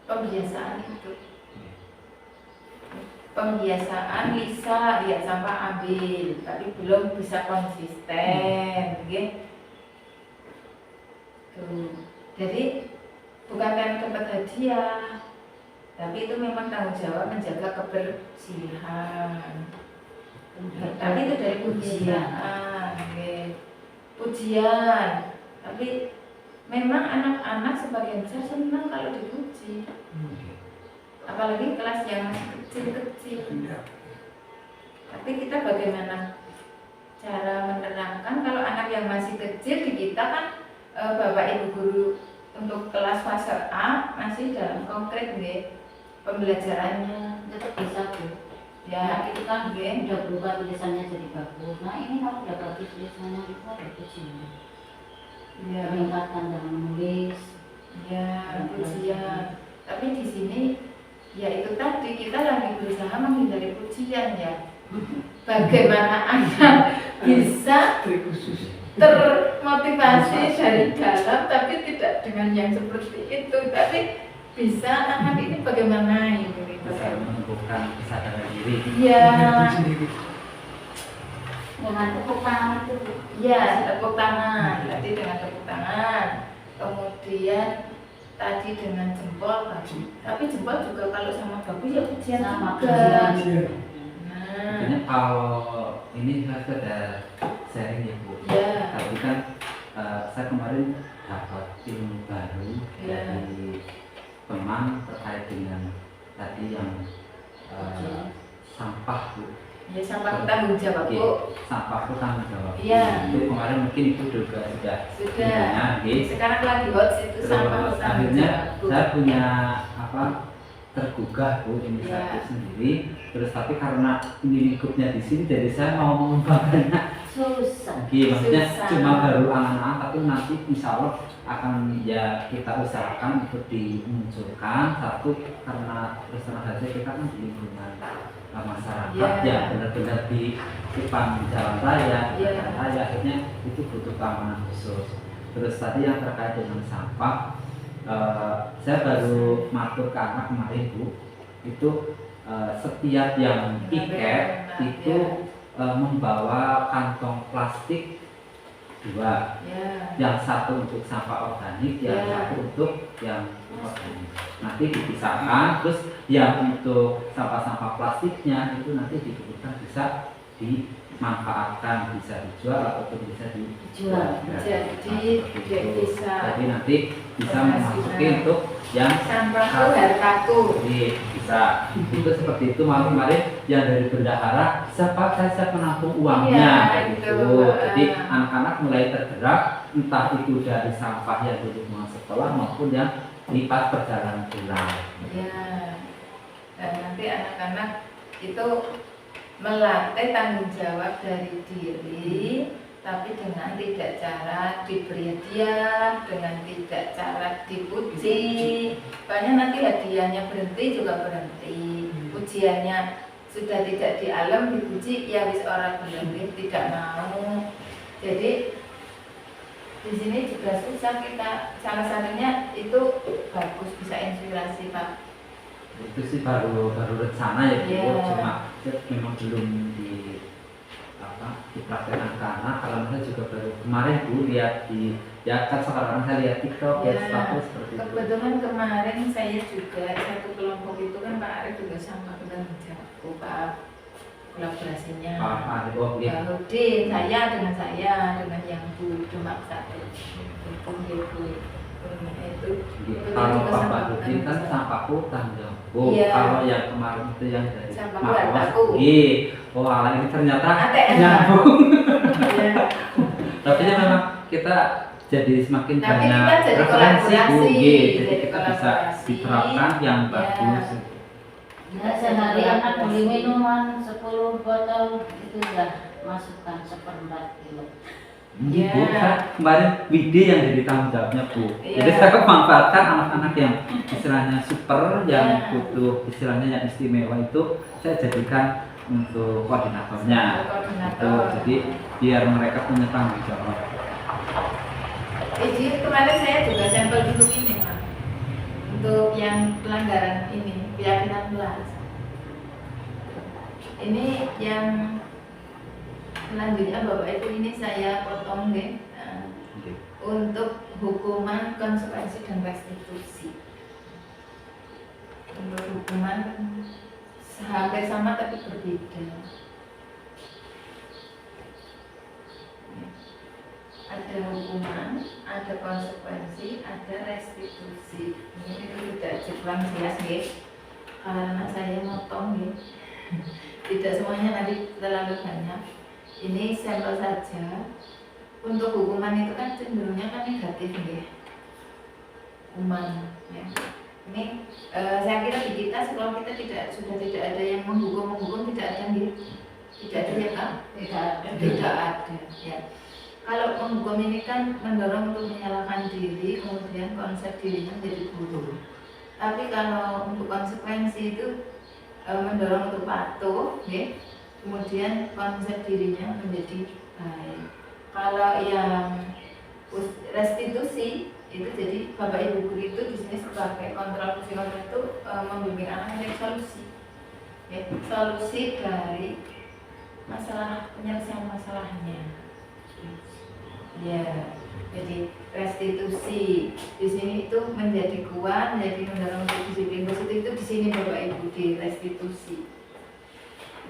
pembiasaan itu. Pembiasaan bisa lihat sampah ambil, tapi belum bisa konsisten. Tuh. Jadi bukan karena dapat hadiah, tapi itu memang tanggung jawab menjaga kebersihan. Tapi itu dari pujian, pujian. Tapi memang anak-anak sebagian besar senang kalau dipuji, apalagi kelas yang masih kecil-kecil. Tapi kita bagaimana cara menerangkan kalau anak yang masih kecil di kita kan Bapak Ibu guru untuk kelas fase A masih dalam konkret nih pembelajarannya Tetap bisa Bu. ya Itu kan udah berubah tulisannya jadi bagus. Nah ini kalau udah bagus tulisannya itu ada pujian. ya Peningkatan dalam menulis. ya pujian. Tapi di sini ya itu tadi kita lagi berusaha menghindari pujian ya. Bagaimana anak bisa Trik khusus. termotivasi dari dalam tapi tidak dengan yang seperti itu, tapi bisa anak ini bagaimana ini Bisa menumbuhkan kesadaran diri. ya Sendiri. Dengan tepuk tangan itu Bu. ya tepuk tangan tadi dengan tepuk tangan, kemudian tadi dengan jempol tadi, tapi jempol juga kalau sama bagus ya pujian Sama juga. pujian. Nah Artinya kalau ini saya sudah sharing ya Bu. ya Tapi kan saya kemarin dapat ilmu baru Ya. dari teman terkait dengan tadi yang sampah Bu. ya sampah tanggung jawab Oke, Bu. sampah itu tanggung jawab. Iya. Itu kemarin mungkin itu juga sudah Sudah. oke. Sekarang lagi hot itu sampah Terus tanggung akhirnya jawab Bu. saya punya apa tergugah Bu inisiatif Ya. sendiri. Terus tapi karena ini lingkupnya di sini, jadi saya mau mengembangkannya. Susah. Oke, maksudnya Susah. cuma baru angan-angan, tapi nanti insya Allah akan ya kita usahakan untuk dimunculkan. Satu karena terus saja kita kan di lingkungan masyarakat Ya. yang benar-benar di depan jalan raya, Ya. jalan raya akhirnya itu butuh keamanan khusus. Terus tadi yang terkait dengan sampah, saya baru matur ke anak kemarin Bu, itu setiap yang piket itu membawa kantong plastik 2, ya yang satu untuk sampah organik, yang Ya. satu untuk yang organik. Nanti dipisahkan, terus yang untuk sampah-sampah plastiknya itu nanti dibutuhkan bisa dimanfaatkan, bisa dijual ataupun bisa Dijual. Jadi dia bisa Jadi nanti bisa Penghasilan. memasuki untuk yang sampah itu hartaku. jadi bisa itu seperti itu. Malam kemarin yang dari bendahara saya penampung uangnya Iya, kayak itu. gitu. Jadi anak-anak mulai tergerak, entah itu dari sampah yang dulu mau sekolah maupun yang lipat perjalanan pulang. Ya dan nanti anak-anak itu melatih tanggung jawab dari diri, tapi dengan tidak cara diberi hadiah, dengan tidak cara dipuji. Banyak nanti hadiahnya berhenti juga berhenti, pujiannya sudah tidak di alam dipuji, ya wis orang berhenti tidak mau. Jadi di sini juga susah kita, salah satunya itu bagus bisa inspirasi Pak. Itu sih baru rencana ya Bu, Iya. cuma memang belum dipraktekkan ke anak. Kalau saya juga baru kemarin Bu lihat di ya kan sekarang saya lihat TikTok ya, Ya, status seperti itu. kebetulan kemarin saya juga satu kelompok itu kan Pak Arief juga sama dengan jawabku Pak, kolaborasinya Pak Arief, oh Pak iya. Rudin, saya dengan yang Bu Demak satu itu itu Kalau Bapak Dudin kan sampah hutan ya Bu. Iya. Kalau yang kemarin itu yang dari Sampah Maros, hartaku. oh ala ini ternyata ATM. nyambung. ya. Tapi ya memang kita jadi semakin Tapi banyak kita jadi referensi Bu. kolaborasi, Jadi jadi kita bisa kolaborasi. diterapkan yang Ya. bagus. Ya, sehari anak beli minuman 10 botol itu udah masukkan 1/4 kilo. Iya. Bu, saya kemarin Widi yang jadi tanggung jawabnya Bu. Iya. Jadi saya memanfaatkan anak-anak yang istilahnya super, yang Iya. butuh istilahnya yang istimewa itu saya jadikan untuk koordinatornya. Koordinator. Itu, jadi biar mereka punya tanggung jawab. Jadi kemarin saya juga sampel untuk ini Pak, untuk yang pelanggaran ini keyakinan kelas. Ini yang selanjutnya Bapak Ibu ini saya potong deh. Nah, Oke. untuk hukuman, konsekuensi, dan restitusi. Untuk hukuman hampir sama tapi berbeda. Ada hukuman, ada konsekuensi, ada restitusi. Ini itu tidak kurang jelas ya, karena saya motong ya. Tidak semuanya nanti terlalu banyak. Ini sampel saja. Untuk hukuman itu kan cenderungnya kan negatif ya. Hukuman ya. Ini saya kira di kita sekolah kita sudah tidak ada yang menghukum tidak ada gitu. Tidak ada ya Kak? Tidak ada ya. Kalau menghukum ini kan mendorong untuk menyalahkan diri, kemudian konsep dirinya menjadi buruk. Tapi kalau untuk konsekuensi itu mendorong untuk patuh, ya. Kemudian konsep dirinya menjadi baik. Kalau yang restitusi itu jadi Bapak Ibu guru itu di sini sebagai kontrol psikolog itu membimbing anak mencari solusi, ya, solusi dari masalah, penyelesaian masalahnya. Ya, jadi restitusi di sini itu menjadi kuat, menjadi mendorong untuk disiplin positif itu di sini Bapak Ibu di restitusi.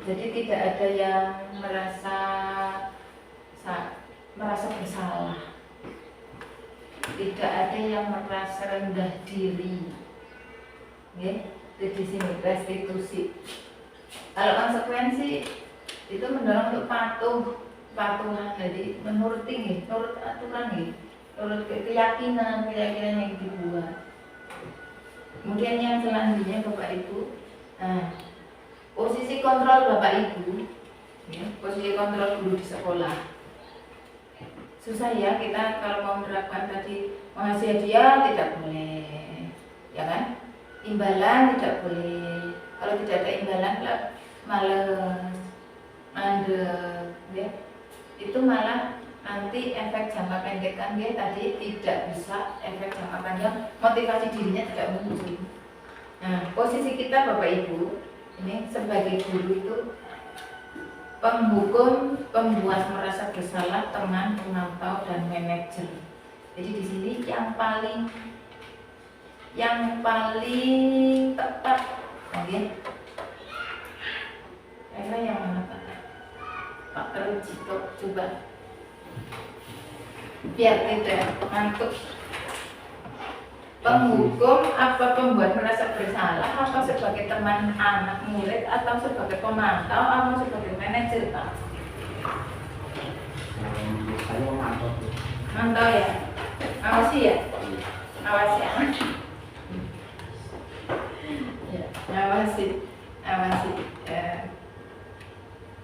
Jadi tidak ada yang merasa bersalah. Tidak ada yang merasa rendah diri, ya. Di sini restitusi. Kalau konsekuensi itu mendorong untuk patuhan, jadi menuruti, menurut aturan, menurut keyakinan yang dibuat. Kemudian yang selanjutnya Bapak Ibu, nah posisi kontrol Bapak Ibu, ya, posisi kontrol guru di sekolah. Susah ya kita kalau mau menerapkan tadi mengasih hadiah tidak boleh, ya kan? Imbalan tidak boleh. Kalau tidak ada imbalan males, mandek, ya. Itu malah nanti efek jangka pendek kan dia tadi tidak bisa efek jangka panjang, motivasi dirinya tidak muncul. Nah, posisi kita Bapak Ibu ini sebagai guru itu penghukum, pembuat merasa bersalah, teman, pemantau, dan manajer. Jadi di sini yang paling tepat, oke? Kayaknya yang mana Pak Kerujito, coba biar tidak ngantuk. Penghukum apa pembuat merasa bersalah, apa sebagai teman anak murid, atau sebagai pemantau, atau sebagai manajer Pak? Saya mantau. Mantau ya? Awasi ya? Awasi ya? Ya, awasi.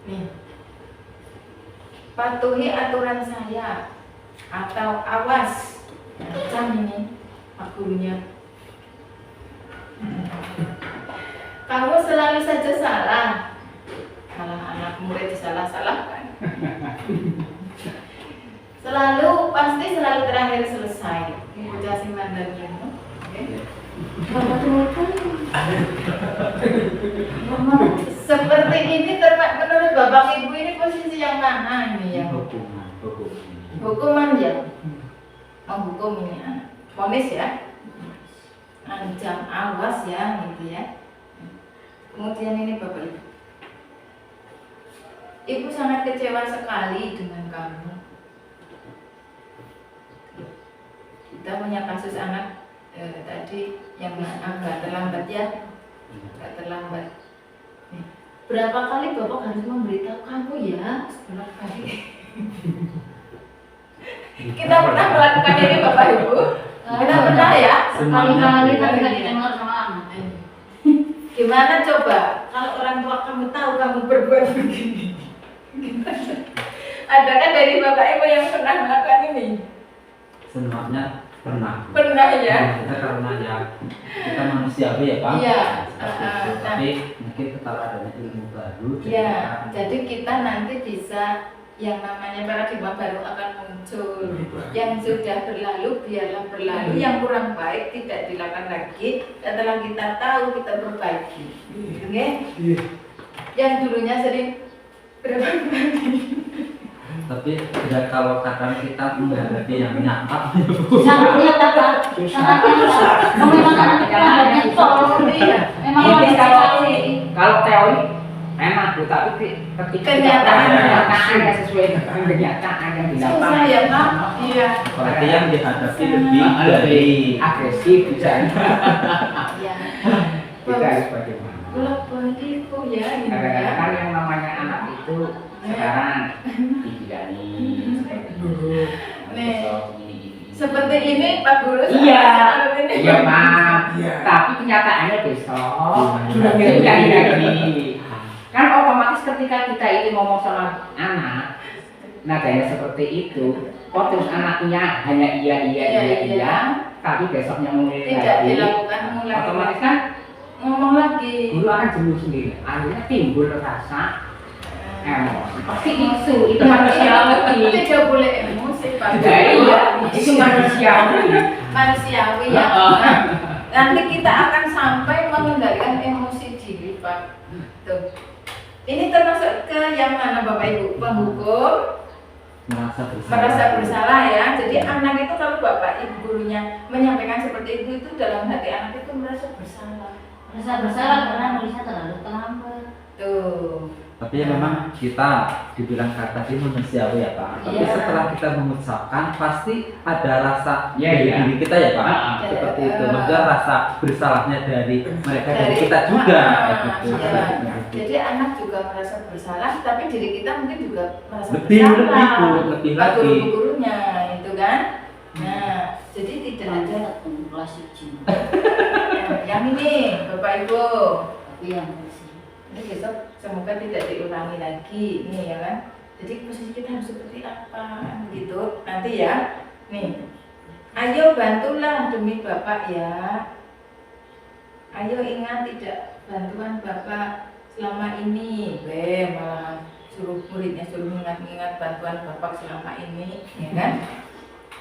Nih, patuhi aturan saya atau awas. Macam ini Pak gurunya. Kamu selalu saja salah anak murid disalah-salahkan. Pasti selalu terakhir selesai. Bocah sing mandangnya. Seperti ini menurut Bapak Ibu ini posisi yang mana ini ya? Hukuman ya. Menghukum ini anak. Vonis ya. Ancam, awas ya gitu ya. Kemudian ini Bapak Ibu. Ibu sangat kecewa sekali dengan kamu. Kita punya kasus anak tadi yang agak terlambat ya, agak terlambat. Berapa kali Bapak harus memberitahu kamu ya? Berapa kali? Kita pernah melakukan ini Bapak Ibu? Kita pernah ya? Sekali-kali tapi nggak didengar sama anak. Gimana coba kalau orang tua kamu tahu kamu berbuat begini? Ada kan dari Bapak Ibu yang pernah melakukan ini? Sebenarnya pernah ya. Kita karena ya kita manusiawi ya Pak. Iya. Tapi mungkin setelah adanya ilmu baru. Ya, jadi kita nanti bisa yang namanya paradigma baru akan muncul. Yang sudah berlalu biarlah berlalu, yang kurang baik tidak dilakukan lagi. Setelah kita tahu kita perbaiki. Oke? Yang dulunya sering berapa kali Tapi tidak kalau kadang kita menghadapi yang nyakap Sangat lihat apa? Sangat lihat. Memang anak kita banyak tolong. Memang Ini harus kalau teori enak Bu, tapi ketika kenyataannya sesuai dengan kenyataan yang di Susah lapangan ya Pak. Iya. berarti yang dihadapi lebih dari lebih agresif bisa. Iya. Kita harus bagaimana? Kalau begitu ya, gitu ya. Kadang-kadang yang namanya anak itu sekarang dibidani seperti guru, Nih. besok ini. Seperti ini Pak Guru. Iya. seperti ini. Iya Pak. Iya. Tapi kenyataannya besok Sudah tidak lagi. Kan otomatis ketika kita ini ngomong sama anak, nadanya seperti itu, kok terus anaknya hanya iya, tapi besoknya mulai Tidak lagi, dilakukan mulai. otomatis kan Ngomong lagi. guru akan jenuh sendiri, akhirnya timbul rasa emosi. Pasti itu manusiawi. Tidak boleh emosi Pak. Iya, itu manusiawi. Manusiawi ya. Nanti kita akan sampai mengendalikan emosi diri Pak. Tuh. Ini termasuk ke yang mana Bapak Ibu? Penghukum, merasa bersalah ya. Jadi anak itu kalau Bapak Ibu gurunya menyampaikan seperti itu dalam hati anak itu merasa bersalah. Merasa bersalah karena nulisnya terlalu terlambat. Tuh. tapi ya memang kita dibilang kata ini manusiawi ya Pak. Tapi Iya. setelah kita mengucapkan pasti ada rasa Iya, dari iya. diri kita ya Pak. Ah, Seperti itu. Iya. Maksudnya rasa bersalahnya dari mereka dari kita Ah, juga. ah, gitu. iya. Jadi anak juga merasa bersalah, tapi diri kita mungkin juga merasa Lebih bersalah. lebih Pak lagi. guru-gurunya itu kan. Nah, jadi tidak ada kelas izin. yang ini Bapak Ibu. Tapi yang Ini besok semoga tidak diulangi lagi nih ya kan. Jadi posisi kita harus seperti apa gitu nanti ya. Nih, ayo bantulah demi Bapak ya. Ayo ingat tidak bantuan Bapak selama ini. Malah suruh muridnya suruh ingat-ingat bantuan Bapak selama ini, ya kan?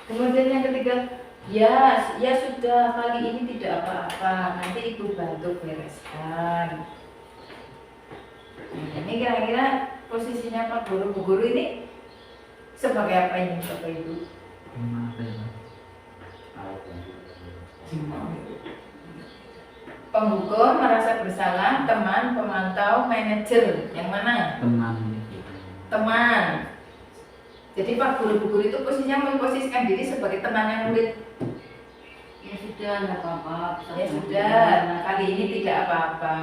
Kemudian yang ketiga, ya sudah kali ini tidak apa-apa, nanti Ibu bantu bereskan. Ini kira-kira posisinya Pak Guru, Bu Guru ini sebagai apa ini Bapak Ibu? Penghukum, merasa bersalah, teman, pemantau, manajer, yang mana? Teman. Jadi Pak Guru, Bu Guru itu posisinya memposisikan diri sebagai temannya murid. ya sudah nggak apa-apa. Ya sudah, nah, kali ini tidak apa-apa.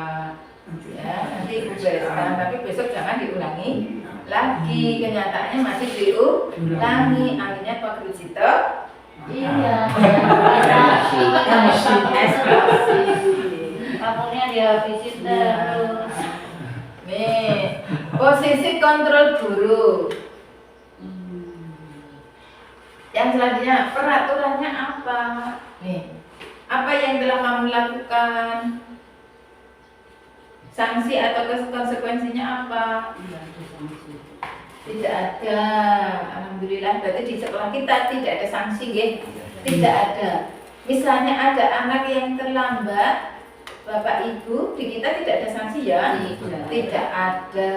Ya, nanti Ibu bereskan, tapi besok jangan diulangi lagi. Kenyataannya masih diulangi. Akhirnya Pak Guru Cito. Iya. Kamunya dia visit terus. Nih, posisi kontrol guru. Yang selanjutnya, peraturannya apa? Nih, apa yang telah kamu lakukan? Sanksi atau konsekuensinya apa? Tidak ada. Alhamdulillah, berarti di sekolah kita tidak ada sanksi, ya? Tidak ada. Misalnya ada anak yang terlambat, Bapak Ibu, di kita tidak ada sanksi ya? Tidak ada.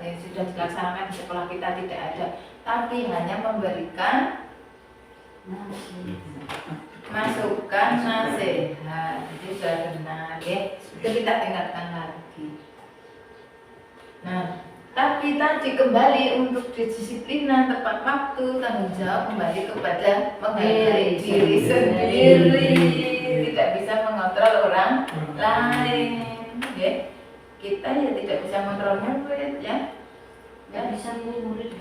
Yang sudah dilaksanakan di sekolah kita tidak ada. Tapi hanya memberikan masukan nasihat. Jadi sudah benar, ya? Itu kita tingkatkan lagi. Nah, tapi tadi kembali untuk disiplinan, tepat waktu, tanggung jawab kembali kepada menghargai diri sendiri. Tidak bisa mengontrol orang lain, ya. Kita ya tidak bisa mengontrol murid, ya. Nggak bisa murid.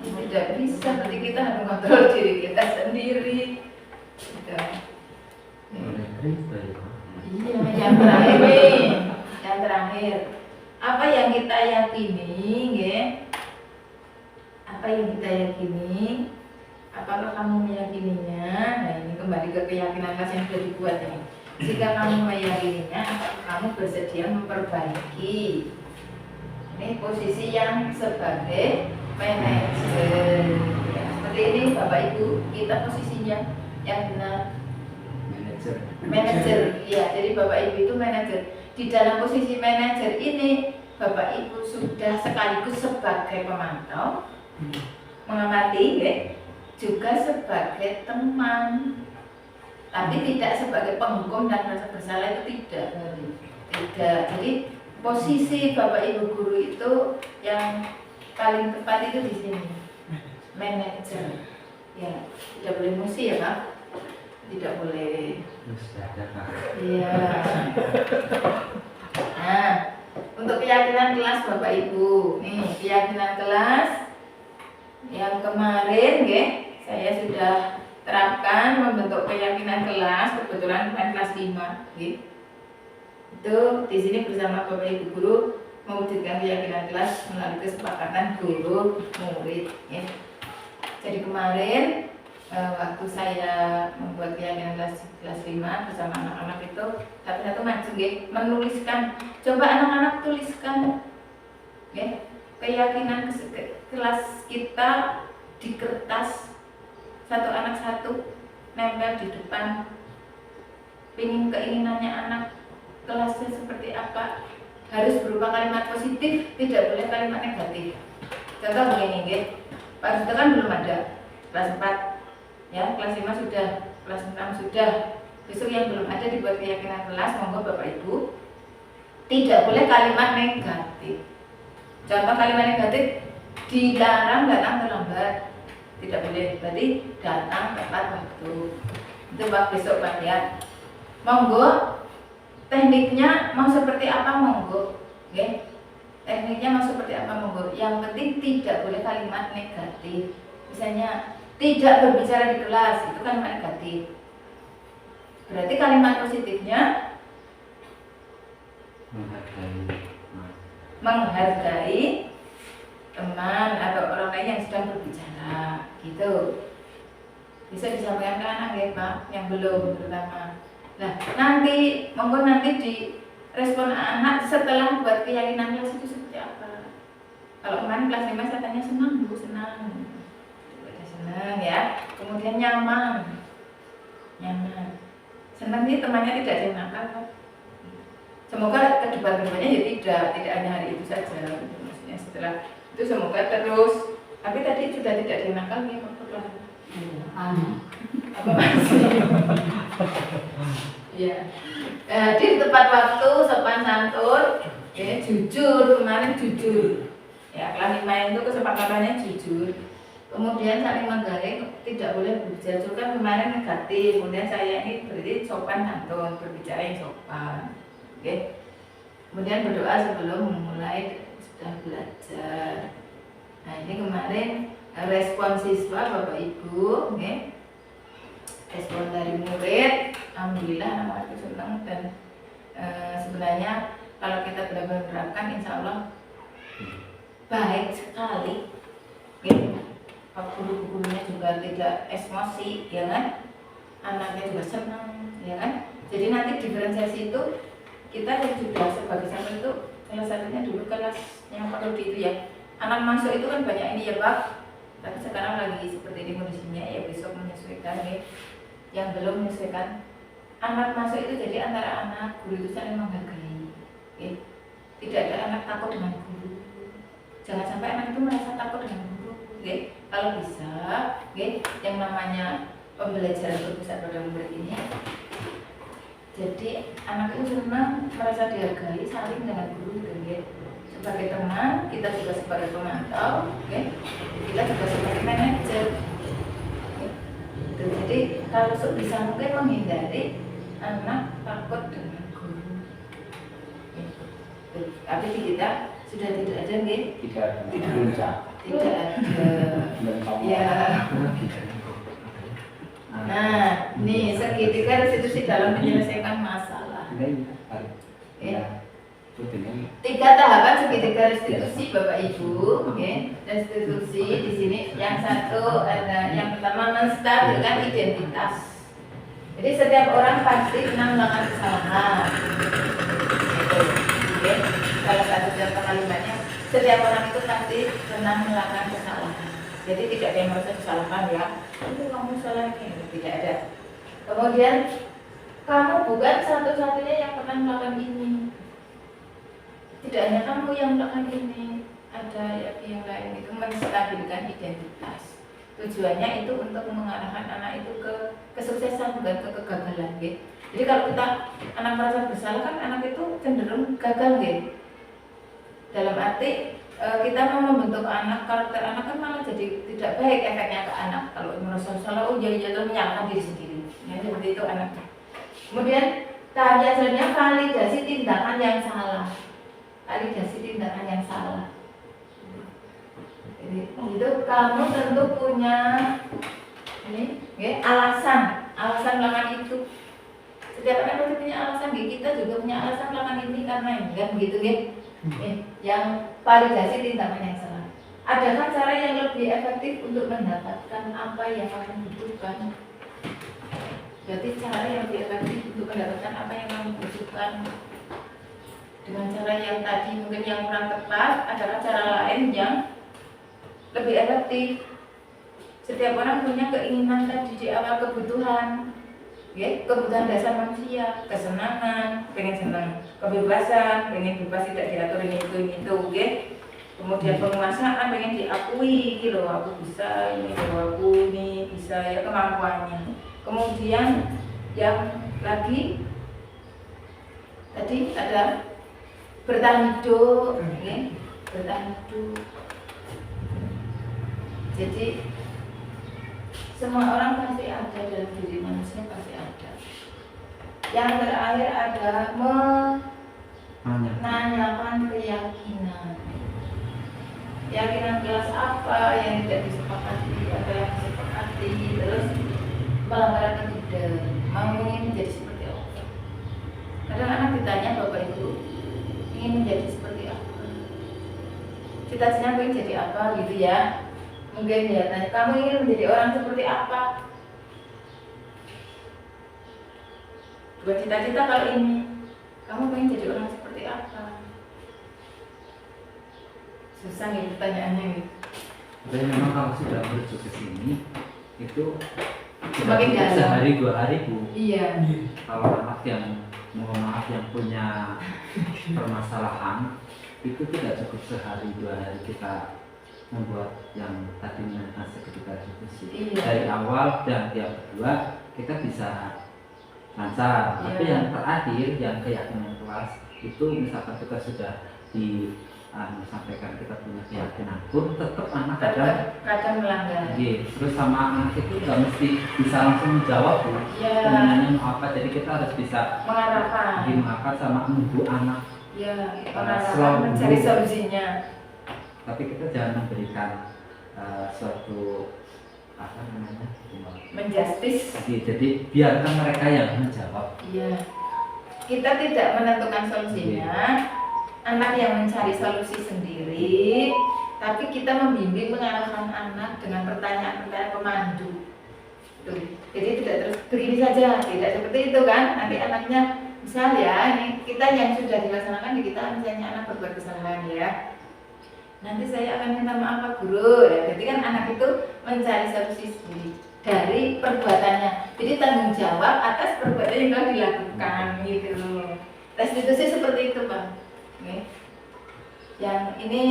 Tidak bisa, berarti kita harus mengontrol diri kita sendiri. Gitu. Iya, yang terakhir nih, yang terakhir. Apa yang kita yakini, ya? Apa yang kita yakini? Apakah kamu meyakininya? Nah, ini kembali ke keyakinan kelas yang sudah dibuat ini. Jika kamu meyakininya, apakah kamu bersedia memperbaiki? Ini posisi yang sebagai manajer. Ya, seperti ini Bapak Ibu, kita posisinya yang benar. Manajer, ya. Jadi Bapak Ibu itu manajer. Di dalam posisi manajer ini, Bapak Ibu sudah sekaligus sebagai pemantau, mengamati, ya, juga sebagai teman, tapi tidak sebagai penghukum dan rasa bersalah, itu tidak. Jadi posisi Bapak Ibu guru itu yang paling tepat itu di sini, manajer. Ya, tidak boleh emosi ya Pak, tidak boleh. Iya. Nah, untuk keyakinan kelas Bapak Ibu, nih keyakinan kelas yang kemarin, ya, saya sudah terapkan membentuk keyakinan kelas, kebetulan kelas 5, ya. Itu di sini bersama Bapak Ibu guru mewujudkan keyakinan kelas melalui kesepakatan guru murid, ya. Jadi kemarin waktu saya membuat keyakinan kelas 5 bersama anak-anak itu satu-satu maju, menuliskan. Coba anak-anak tuliskan, ya, keyakinan kelas kita di kertas, satu anak satu, nempel di depan. Keinginannya anak kelasnya seperti apa, harus berupa kalimat positif, tidak boleh kalimat negatif. Contoh begini, ya. Pas itu kan belum ada, kelas 4, ya, kelas 5 sudah, kelas 6 sudah. Besok yang belum ada dibuat keyakinan kelas, monggo Bapak Ibu. Tidak boleh kalimat negatif. Contoh kalimat negatif, dilarang datang terlambat. Tidak boleh, berarti datang tepat waktu. Itu Pak besok Pak, ya. Monggo tekniknya mau seperti apa, monggo, ya. Tekniknya mau seperti apa, monggo. Yang penting tidak boleh kalimat negatif. Misalnya tidak berbicara di kelas, itu kalimat negatif. Berarti kalimat positifnya menghargai teman atau orang lain yang sedang berbicara, gitu. Bisa disampaikan ke anak, ya Pak, yang belum terutama. Nah, nanti monggo nanti di respon anak setelah buat keyakinan kelas itu seperti apa. Kalau kemarin kelas 5 saya tanya, senang Bu, senang. Senang, ya. Kemudian nyaman. Senang ini temannya tidak ada yang nakal, Pak. Semoga ke depan-depannya ya tidak hanya hari itu saja. Maksudnya setelah itu semoga terus. Tapi tadi sudah tidak ada yang nakal nih, Pak. Apa masih? Ya. Di tepat waktu, sopan santun, ya, jujur, kemarin jujur. Ya, kelas 5 itu kesepakatannya jujur. Kemudian saling menghargai, tidak boleh berbicara kan kemarin negatif. Kemudian saya ini berarti sopan santun, berbicara yang sopan. Oke. Kemudian berdoa sebelum memulai sudah belajar. Nah, ini kemarin respon siswa Bapak Ibu, oke. Respon dari murid, alhamdulillah anak-anak senang dan sebenarnya kalau kita benar-benar menerapkan, insya Allah baik sekali. Guru-gurunya juga tidak emosi, ya kan? Anaknya juga senang, ya kan? Jadi nanti diferensiasi itu kita yang sudah sebagai sampel itu salah satunya dulu kelas yang perlu di itu, ya. Anak masuk itu kan banyak ini, ya Pak. Tapi sekarang lagi seperti ini kondisinya, ya besok menyesuaikan, ya. Yang belum menyesuaikan, anak masuk itu jadi antara anak guru itu saling menghargai, ya. Tidak ada anak takut dengan guru. Jangan sampai anak itu merasa takut dengan guru, ya. Kalau bisa, ya, yang namanya pembelajaran berpusat pada murid ini, jadi anak itu senang merasa dihargai, saling dengan guru, ya. Sebagai teman, kita juga sebagai pemantau, ya. Kita juga sebagai manajer. Jadi kalau bisa mungkin menghindari anak takut dengan guru. Tapi di kita sudah tidak ada, nih. Tidak ada. Tidak ada. Ya. Nah, nih segitiga restitusi dalam menyelesaikan masalah. Ya. 3 tahapan segitiga restitusi Bapak Ibu, okay. Restitusi di sini yang satu ada yang pertama menstabilkan identitas. Jadi setiap orang pasti pernah melakukan kesalahan. Gitu. Okay. Salah satu contoh kalimatnya, setiap orang itu pasti pernah melakukan kesalahan. Jadi tidak ada yang merasa kesalahan, ya. Itu kamu salah ini, tidak ada. Kemudian kamu bukan satu-satunya yang pernah melakukan ini. Tidak hanya kamu yang melakukan ini, ada yang lain itu menstabilkan identitas. Tujuannya itu untuk mengarahkan anak itu ke kesuksesan, bukan ke kegagalan gitu. Jadi kalau kita anak merasa bersalah kan anak itu cenderung gagal gitu. Dalam arti kita mau membentuk anak, karakter anak kan malah jadi tidak baik efeknya ke anak. Kalau merasa salah, oh jadi jatuh menyalahkan diri sendiri. Ya, seperti itu anak. Kemudian tahap selanjutnya validasi tindakan yang salah. Validasi tindakan yang salah. Jadi itu kamu tentu punya ini, ya, alasan melakukan itu. Setiap anak pasti punya alasan, kita juga punya alasan melakukan ini karena ini kan begitu ya. Yang validasi tindakan yang salah. Adakah cara yang lebih efektif untuk mendapatkan apa yang kamu butuhkan? Berarti cara yang lebih efektif untuk mendapatkan apa yang kamu butuhkan dengan cara yang tadi mungkin yang kurang tepat, adalah cara lain yang lebih efektif. Setiap orang punya keinginan tadi di awal, kebutuhan, ya, kebutuhan dasar manusia, kesenangan, pengen senang, kebebasan, pengen bebas tidak diatur ini itu, ya. Kemudian penguasaan, pengen diakui, gitu, aku bisa ini, aku ini bisa, ya, kemampuannya. Kemudian yang lagi tadi ada bertahan hidup, ya, bertahan hidup. Jadi semua orang pasti ada dalam diri manusia, pasti ada. Yang terakhir ada menanyakan keyakinan. Keyakinan kelas apa yang tidak disepakati, apa yang disepakati, terus melanggar atau tidak, mau ingin menjadi seperti apa. Kadang anak ditanya, Bapak Ibu ingin menjadi seperti apa, cita-citanya ingin jadi apa gitu ya. Mungkin dia tanya, kamu ingin menjadi orang seperti apa? Buat cita-cita kalau ini, kamu ingin jadi orang seperti apa? Susah nih pertanyaannya gitu. Dan memang kalau sudah menuju ke sini itu Semakin dalam. sehari 2 hari Bu. Iya. Kalau anak yang mohon maaf yang punya permasalahan itu tidak cukup sehari 2 hari kita membuat yang tadi mengenai seketika itu sih. Iya. Dari awal dan yang kedua kita bisa lancar. Tapi Iya. yang terakhir yang keyakinan kelas itu misalkan kita sudah sampaikan kita punya keyakinan pun tetap anak Kadang melanggar. terus sama anak itu nggak mesti bisa langsung menjawab Bu. Iya. Penanyanya mau apa, jadi kita harus bisa Mengarahkan. dimakan sama nunggu anak. Ya, Slow mengarahkan, mencari dulu. solusinya. Tapi kita jangan memberikan suatu apa namanya Menjustis. jadi biarkan mereka yang menjawab. Iya. Kita tidak menentukan solusinya. Anak yang mencari solusi sendiri, tapi kita membimbing, mengarahkan anak dengan pertanyaan-pertanyaan pemandu. Tuh. Jadi tidak terus begini saja, tidak seperti itu kan? Nanti anaknya, misal ya, ini kita yang sudah dilaksanakan di kita, misalnya anak berbuat kesalahan ya. Nanti saya akan minta maaf Pak Guru. Ya, jadi kan anak itu mencari solusi sendiri dari perbuatannya. Jadi tanggung jawab atas perbuatan yang telah dilakukan gitu loh. Restitusi seperti itu Pak. Oke. Yang ini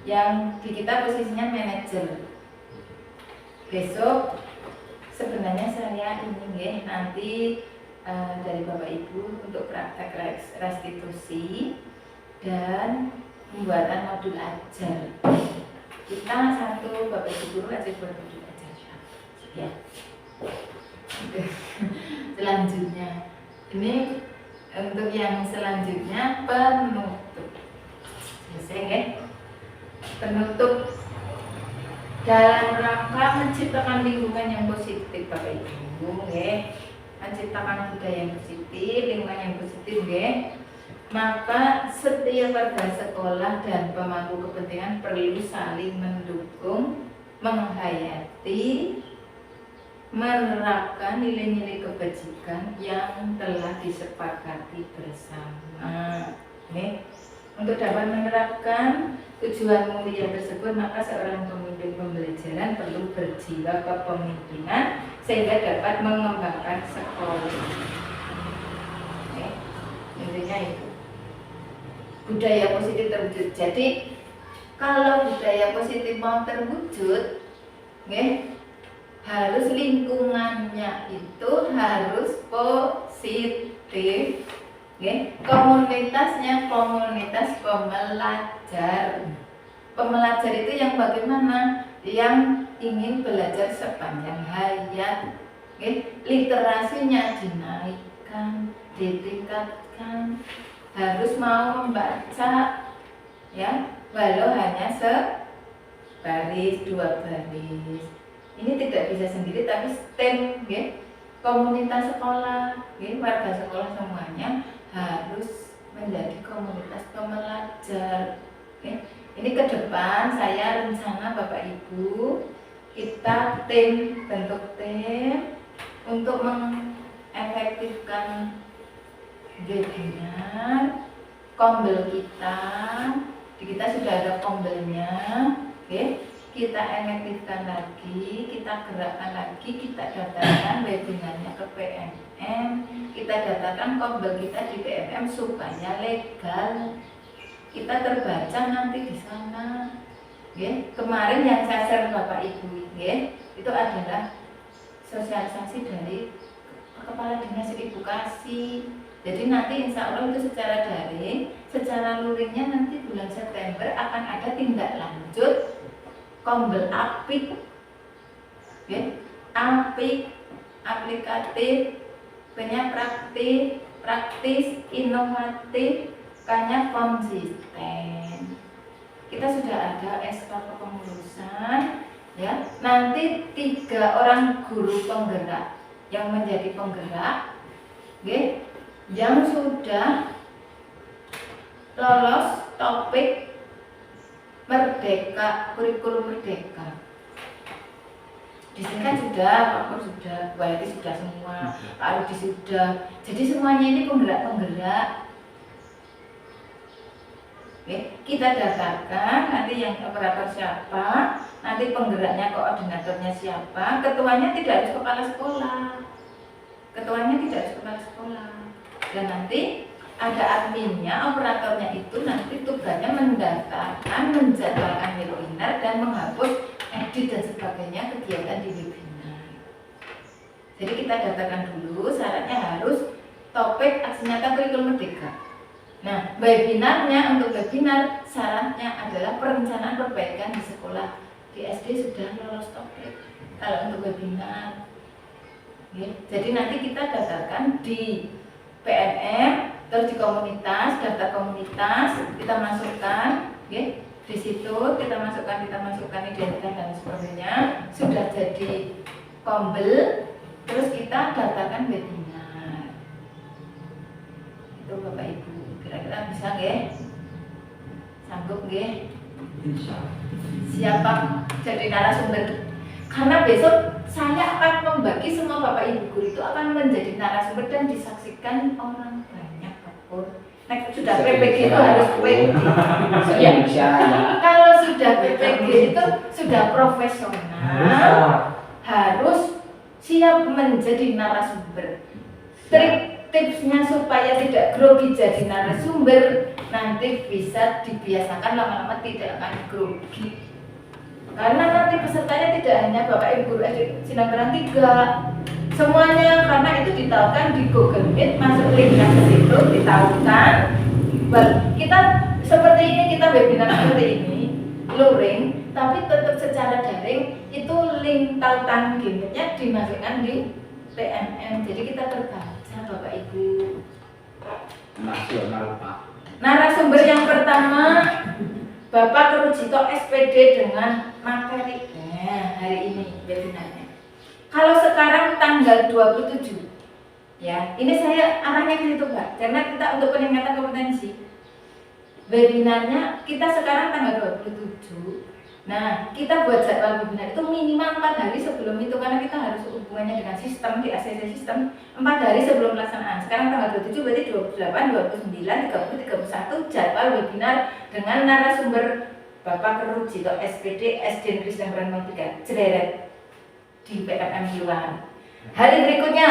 yang di kita posisinya manajer. Besok sebenarnya saya ingin nanti dari Bapak Ibu untuk praktek restitusi dan pembuatan modul ajar. Kita satu Bapak Ibu guru aja buat modul ajar ya. Selanjutnya ini untuk yang selanjutnya penutup. Selesai ya? Penutup dalam rangka menciptakan lingkungan yang positif Bapak Ibu ya. Menciptakan budaya yang positif, lingkungan yang positif ya. Maka setiap warga sekolah dan pemangku kepentingan perlu saling mendukung, menghayati, menerapkan nilai-nilai kebajikan yang telah disepakati bersama. Nih, untuk dapat menerapkan tujuan mulia tersebut, maka seorang pemimpin pembelajaran perlu berjiwa kepemimpinan sehingga dapat mengembangkan sekolah. Intinya itu budaya positif terwujud. Jadi kalau budaya positif mau terwujud, nggih, harus lingkungannya itu harus positif, nggih. Komunitasnya komunitas pembelajar. Pembelajar itu yang bagaimana? Yang ingin belajar sepanjang hayat, nggih. Literasinya dinaikkan, ditingkatkan, harus mau membaca, ya, walau hanya sebaris, 2 baris. Ini tidak bisa sendiri, tapi STEM, ya, komunitas sekolah, ya, warga sekolah semuanya harus menjadi komunitas pembelajar. Ya. Ini ke depan saya rencana Bapak Ibu kita bentuk tim untuk mengefektifkan webinar kombel kita. Kita sudah ada kombelnya, oke. Kita efektifkan lagi, kita gerakkan lagi, kita daftarkan webinarnya ke PMM, kita daftarkan kombel kita di PMM supaya legal, kita terbaca nanti di sana. Oke. Kemarin yang saya share Bapak Ibu, oke, itu adalah sosialisasi dari Kepala Dinas Edukasi. Jadi nanti insya Allah itu secara daring, secara luringnya nanti bulan September akan ada tindak lanjut kombel apik, ya, apik, aplikatif, punya praktis, inovatif, kayaknya konsisten. Kita sudah ada SK kepengurusan, ya. Nanti 3 orang guru penggerak yang menjadi penggerak, ya, yang sudah lolos topik Merdeka, kurikulum Merdeka. Di sini kan sudah, Pak Pur sudah, Bu Eti sudah semua, Pak Rudi sudah. Jadi semuanya ini penggerak-penggerak. Oke, kita daftarkan nanti yang operator siapa, nanti penggeraknya, koordinatornya siapa, ketuanya tidak harus kepala sekolah. Ketuanya tidak harus kepala sekolah. Dan nanti ada adminnya, operatornya itu nanti tugasnya mendaftarkan, menjadwalkan webinar dan menghapus, edit dan sebagainya kegiatan di webinar. Jadi kita daftarkan dulu, syaratnya harus topik aksi nyata kurikulum Merdeka. Nah, webinarnya, untuk webinar syaratnya adalah perencanaan perbaikan di sekolah. Di SD sudah lolos topik kalau untuk webinar. Ya, jadi nanti kita daftarkan di PNM, terus di komunitas, daftar komunitas, kita masukkan, ya, di situ kita masukkan identitas dan sebagainya, sudah jadi kombel, terus kita daftarkan webinar. Itu Bapak Ibu, kira-kira bisa nggih? Sanggup nggih? Insya Allah. Siapa jadi narasumber? Karena besok saya akan membagi semua Bapak Ibu guru itu akan menjadi narasumber dan disaksikan orang banyak, Pak Pur. Nah, sudah PPG itu harus PPG. Iya, bisa. Kalau sudah PPG itu sudah profesional, harus siap menjadi narasumber. Tipsnya supaya tidak grogi jadi narasumber, nanti bisa dibiasakan lama-lama tidak akan grogi. Karena nanti pesertanya tidak hanya Bapak Ibu guru SD Sinanggaran 3, semuanya, karena itu ditahukan di Google Meet, masuk linknya ke situ, ditahukan. Kita seperti ini, kita webinar seperti ini, luring, tapi tetap secara daring, itu link tautan gimmicknya dimasukkan di PMM, jadi kita terbaca Bapak Ibu. Nasional Pak. Narasumber yang pertama Bapak Kerujito SPD dengan materi hari ini webinarnya. Kalau sekarang tanggal 27, ya, ini saya arahnya ke situ Pak, karena kita untuk peningkatan kompetensi. Webinarnya kita sekarang tanggal 27. Nah, kita buat jadwal webinar itu minimal 4 hari sebelum itu, karena kita harus hubungannya dengan sistem di ACC sistem 4 hari sebelum pelaksanaan. Sekarang tanggal 27 berarti 28, 29, 30, 31 jadwal webinar dengan narasumber Bapak Kerujito SPD SD Negeri Sinanggaran 3 Jeleret di PMM Yuan. Hari berikutnya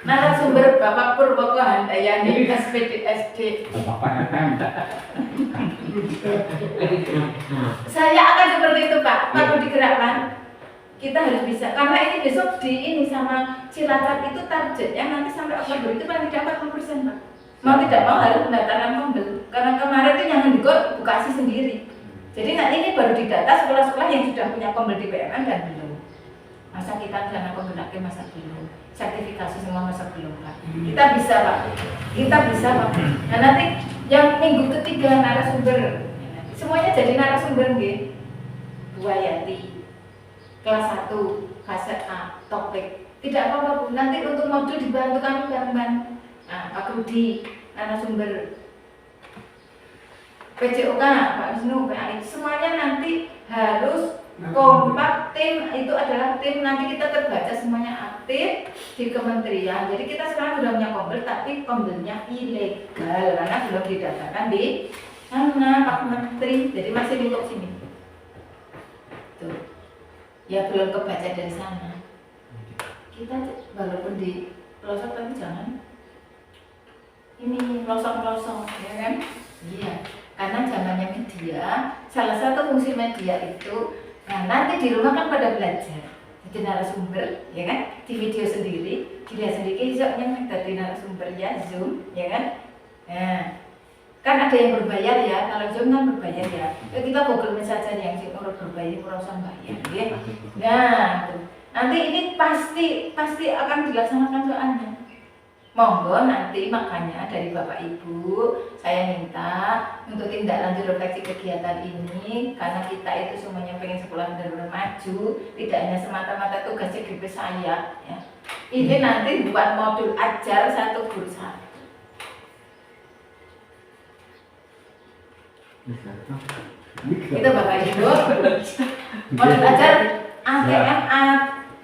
narasumber Bapak Purwoko Handayani SPDSD. Saya akan seperti itu Pak, perlu digerakkan. Kita harus bisa, karena ini besok ini sama Cilacap itu targetnya nanti sampai Oktober itu paling tidak 40% Pak. Mau tidak mau harus pendaftaran pembel, karena kemarin itu yang Bekasi sendiri. Jadi nanti ini baru didata sekolah-sekolah yang sudah punya pembel di BMN dan belum. Masa kita karena pembelaknya masa belum, sertifikasi semua masa belum Pak. Kita bisa Pak, kita bisa Pak. Nah nanti yang minggu ketiga narasumber, semuanya jadi narasumber nggih. Bu Hayati, kelas 1, kaset A, topik. Tidak apa-apa Bu, nanti untuk modul dibantu kami bareng-bareng. Nah, Pak Rudi, narasumber PJOK, Pak Wisnu, Pak Ali, semuanya nanti harus kompak. Tim itu adalah tim, nanti kita terbaca semuanya aktif di kementerian. Jadi kita sekarang sudah punya pembel, tapi pembelnya ilegal karena belum didaftarkan di sana Pak Menteri. Jadi masih lingkup sini. Tuh. Ya belum kebaca dari sana. Kita walaupun di pelosok tapi jangan ini pelosok-pelosok, ya kan? Iya. Karena zamannya media, salah satu fungsi media itu, nah nanti di rumah kan pada belajar, jadi narasumber, ya kan? Di video sendiri, dilihat sendiri, besoknya dari narasumber ya Zoom, ya kan? Nah, kan ada yang berbayar ya, kalau Zoom kan berbayar ya. Kita Google saja yang orang berbayar, kurang usah bayar, ya. Nah, tuh. Nanti ini pasti akan dilaksanakan soalnya. Monggo nanti makanya dari Bapak Ibu saya minta untuk tindak lanjut refleksi kegiatan ini, karena kita itu semuanya pengen sekolah benar-benar maju, tidak hanya semata-mata tugas CGP saya ya. Ini nanti buat modul ajar 1 guru 1. Itu Bapak Ibu modul ajar ATM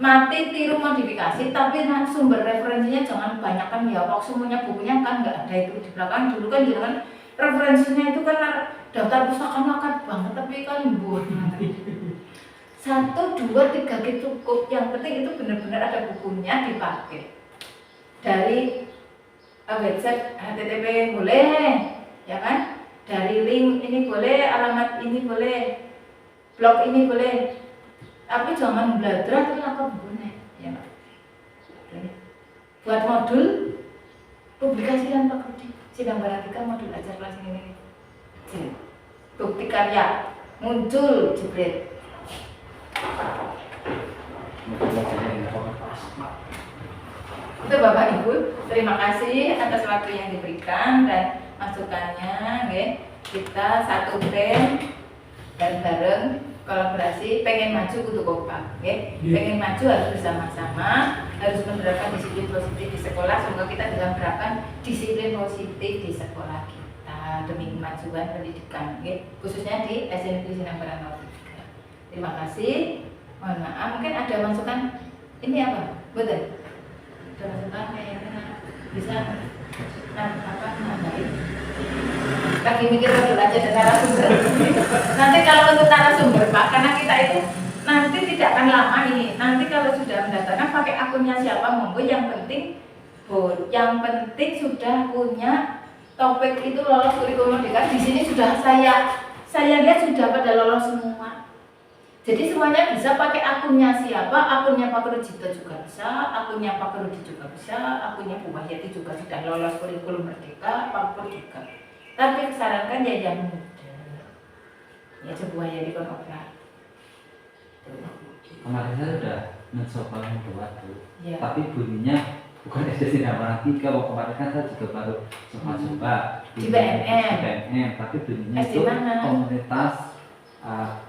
mati tiru modifikasi, tapi sumber referensinya jangan banyakkan ya, kok semuanya bukunya kan nggak ada itu di belakang. Dulu kan jangan referensinya itu kan daftar pustaka makan banget, tapi kan buat 1, 2, 3 gitu cukup. Yang penting itu benar-benar ada bukunya dipakai. Dari website HTTP boleh, ya kan? Dari link ini boleh, alamat ini boleh, blog ini boleh. Tapi jangan belajar itu apa bukunya, ya Pak. Buat modul publikasikan Pak Rudi, sidang Baratika modul ajar kelas ini. Bukti karya muncul jebret. Itu Bapak Ibu, terima kasih atas waktu yang diberikan dan masukannya, nggih. Kita satu tim dan bareng kolaborasi, pengen maju kudu kompak, okay? Pengen maju harus bersama-sama, harus menerapkan disiplin positif di sekolah. Semoga kita bisa menerapkan disiplin positif di sekolah kita demi kemajuan pendidikan, okay? Khususnya di SMK Sinambaran 03. Terima kasih. Mohon maaf, mungkin ada masukan ini apa? Betul? Ada masukan kayaknya bisa nambahin. Lagi mikir betul aja dan narasumber. Nanti kalau untuk narasumber Pak, karena kita itu nanti tidak akan lama ini. Nanti kalau sudah mendaftarkan pakai akunnya siapa monggo, yang penting sudah punya topik itu lolos kurikulum merdeka. Di sini sudah saya lihat sudah pada lolos semua. Jadi semuanya bisa pakai akunnya siapa, akunnya Pak Rujito juga bisa, akunnya Pak Rudi juga bisa, akunnya Bu Wahyati juga sudah lolos kurikulum merdeka, Pak Pur juga. Tapi disarankan ya yang muda, ya sebuah ya di konopera. Kemarin saya sudah mencoba membuat tuh, Ya. tapi bunyinya bukan SD Sinambaran 3. Waktu kemarin kan saya juga baru coba-coba Di BNN. tapi bunyinya SD itu mana? komunitas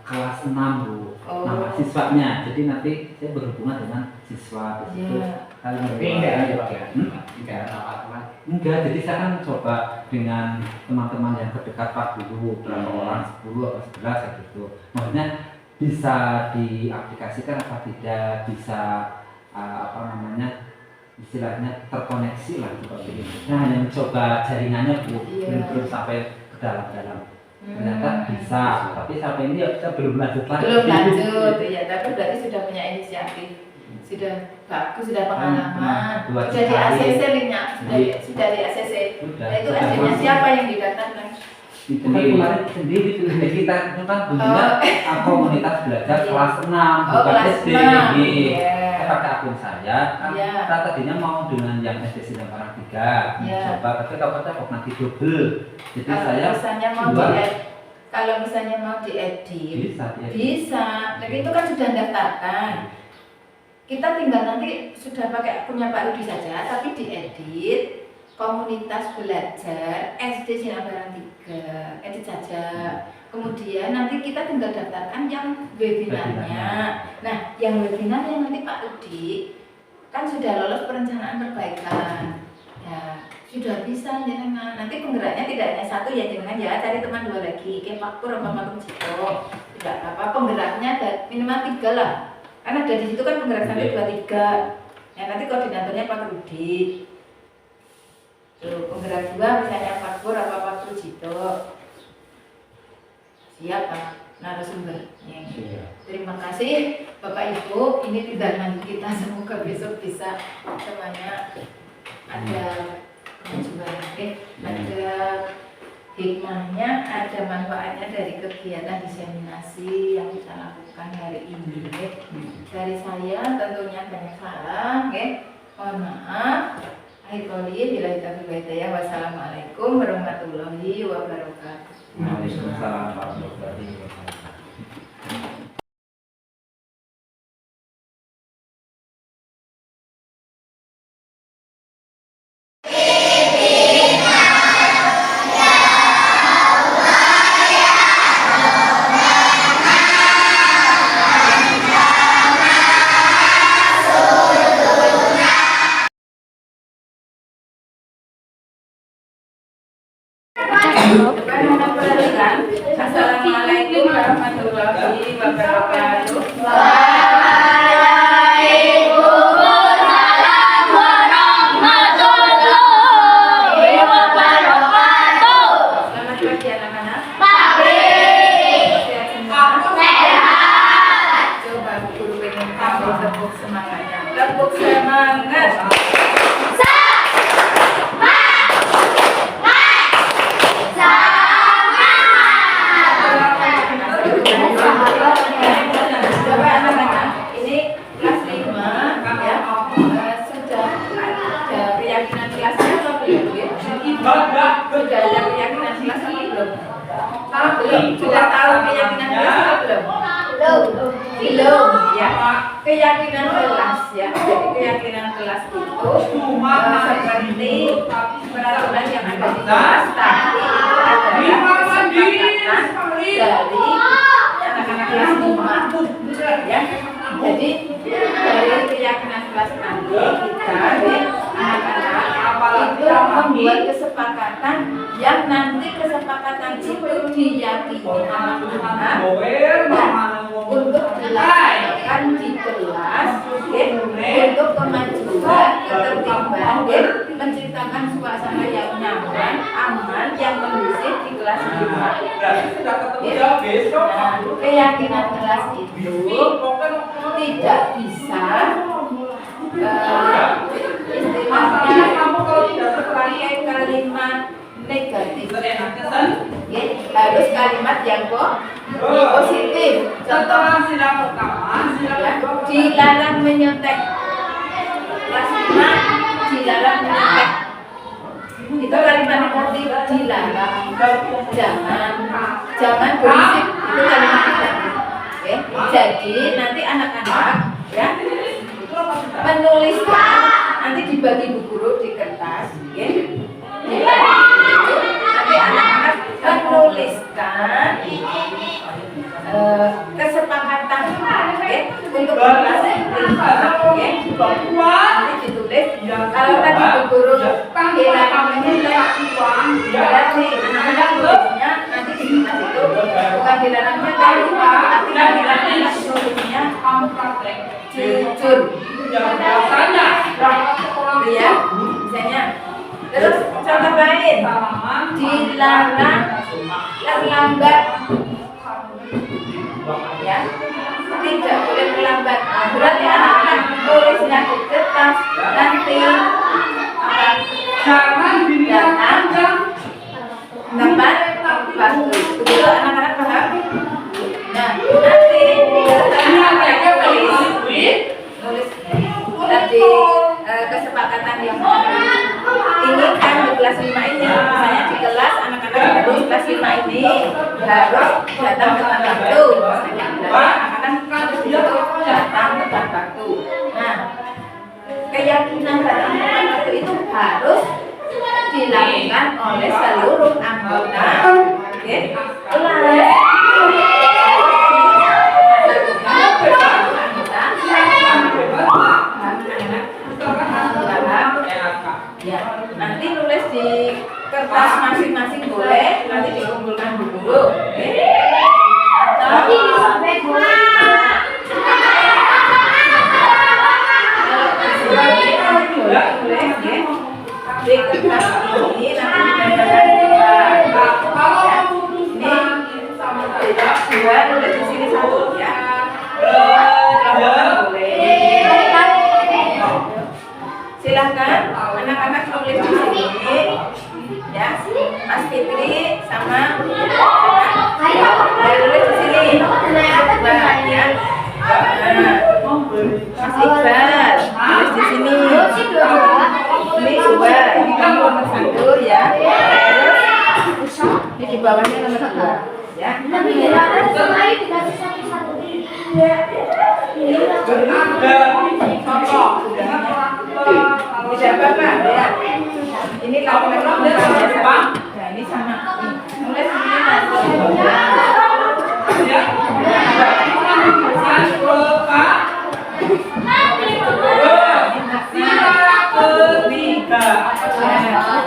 kelas 6 Bu, Oh. nama siswanya. Jadi nanti saya berhubungan dengan siswa di situ. Ya. Tidak ya Pak ya, tidak apa-apa. Enggak, jadi saya kan coba dengan teman-teman yang terdekat Pak dulu, berapa orang, 10 atau 11 kayak gitu. Maksudnya bisa diaplikasikan apa tidak, bisa istilahnya terkoneksi lah seperti itu. Nah, hanya mencoba jaringannya Bu, Iya. belum sampai ke dalam-dalam. Ternyata bisa, tapi sampai ini ya kita belum lanjut lagi. Belum lanjut, ya, tapi berarti sudah punya inisiatif. sudah bagus, sudah pengalaman, Dua sudah di kali. ACC linknya, sudah di ACC. Nah, itu akhirnya siapa yang didaftarkan? Sendiri tuh jadi kita itu kan bentuknya komunitas belajar kelas 6 bukan kelas SD. 6. Saya pakai akun saya kan Iya. kita tadinya mau dengan yang SD Sidang Parang 3 Iya. coba tapi kok nanti double jadi Kalau saya misalnya mau dua. kalau misalnya mau diedit, bisa ya. bisa. Tapi itu kan sudah daftarkan. Kita tinggal nanti sudah pakai punya Pak Rudi saja, tapi diedit komunitas belajar SD Sinambaran 3, edit saja. Kemudian nanti kita tinggal daftarkan yang webinarnya. Nah, yang webinarnya nanti Pak Rudi kan sudah lolos perencanaan perbaikan. Ya, sudah bisa jenengan. Nanti penggeraknya tidak hanya satu ya jenengan ya, cari teman 2 lagi, kayak Pak Pur sama Pak Cito. Tidak apa, penggeraknya ada minimal 3 lah. Karena dari situ kan penggerak sampai 2-3. Ya nanti koordinatornya Pak Rudi. Tuh, penggerak 2 misalnya Pak Pur apa Pak Cito. Siap Pak narasumber. Ya. Terima kasih Bapak Ibu, ini tindakan kita, semoga besok bisa semuanya ada kemajuan, ada hikmahnya, ada manfaatnya dari kegiatan diseminasi yang kita lakukan hari ini. Dari saya tentunya banyak salah, mohon maaf. Wassalamualaikum warahmatullahi wabarakatuh. Waalaikumsalam warahmatullahi wabarakatuh. Assalamualaikum warahmatullahi wabarakatuh. Selamat pagi anak-anak. Sehat semua? Coba guru pengen tahu tepuk semangatnya. Tepuk semangat. Coba anak-anak, ini kelas 5 ya, sudah ada keyakinan kelasnya atau belum? Ya? Sudah ada keyakinan kelas atau belum? Belum. Sudah tahu keyakinan kelas atau belum? Belum. Ya. Keyakinan kelas ya. Jadi keyakinan kelas itu seperti peraturan yang ada di kelas, tapi itu adalah kesepakatan dari anak-anak kelas 5 ya. Jadi dari keyakinan kelas nanti kita anak-anak itu membuat kesepakatan yang nanti kesepakatan itu diyakini anak-anak untuk dilaksanakan di kelas untuk kemajuan, ketertiban, menciptakan suasana yang nyaman, aman, yang kondusif di kelas 5. Nah, keyakinan kelas itu tidak bisa istilahnya pakai kalimat negatif, harus kalimat yang positif. Contoh, dilarang menyontek. Kelas 5 dilarang menyontek. Itu kalimat negatif, dilarang. Jangan berisik. Itu kalimat negatif. Jadi nanti anak-anak ya menuliskan, nanti dibagi bu guru di kertas, nanti anak-anak menuliskan kesepakatan untuk kelas 5, nanti ditulis. Kalau tadi bu guru dilarang menyontek, berarti anak-anak tulisnya nanti di kertas itu bukan dilarang menyontek, tapi dilarang tulisnya jujur. Ya, misalnya. Terus contoh lain, dilarang terlambat. Ya, tidak boleh terlambat. Berarti anak-anak tulisnya di kertas nanti Jangan dilihat panjang. dapat waktu. Begitu anak-anak paham? Nah, nanti nulis tadi kesepakatan yang ini kan di kelas 5 ini, misalnya di kelas anak-anak harus kelas 5 ini harus datang tepat waktu. Anak-anak harus datang tepat waktu. Nah, keyakinan datang tepat waktu itu harus dilakukan oleh seluruh anggota. Oke, ya, nanti nulis di kertas masing-masing boleh, nanti dikumpulkan dulu. Oke. Di kertas ini nanti dua nulis di sini satu ya. Silahkan anak-anak nulis di sini ya, Mas Fitri sama nulis di sini ya. Mas Iqbal nulis di sini. Ini dua, ini kamu nomor 1 ya. Terus ini di bawahnya nomor 2 ya. Tidak apa-apa ya. Ini kalau memang nah ini sama nulis ini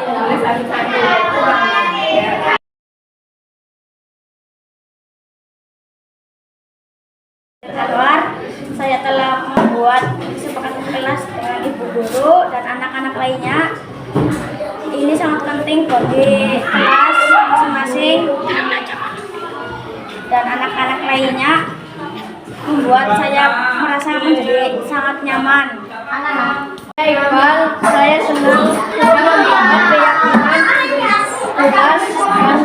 tulis satu-satu. Saya telah membuat kesepakatan kelas dengan ibu guru dan anak-anak lainnya. Ini sangat penting bagi kelas masing-masing dan anak-anak lainnya, membuat saya merasa menjadi sangat nyaman. Iqbal, saya senang membuat keyakinan tugas dan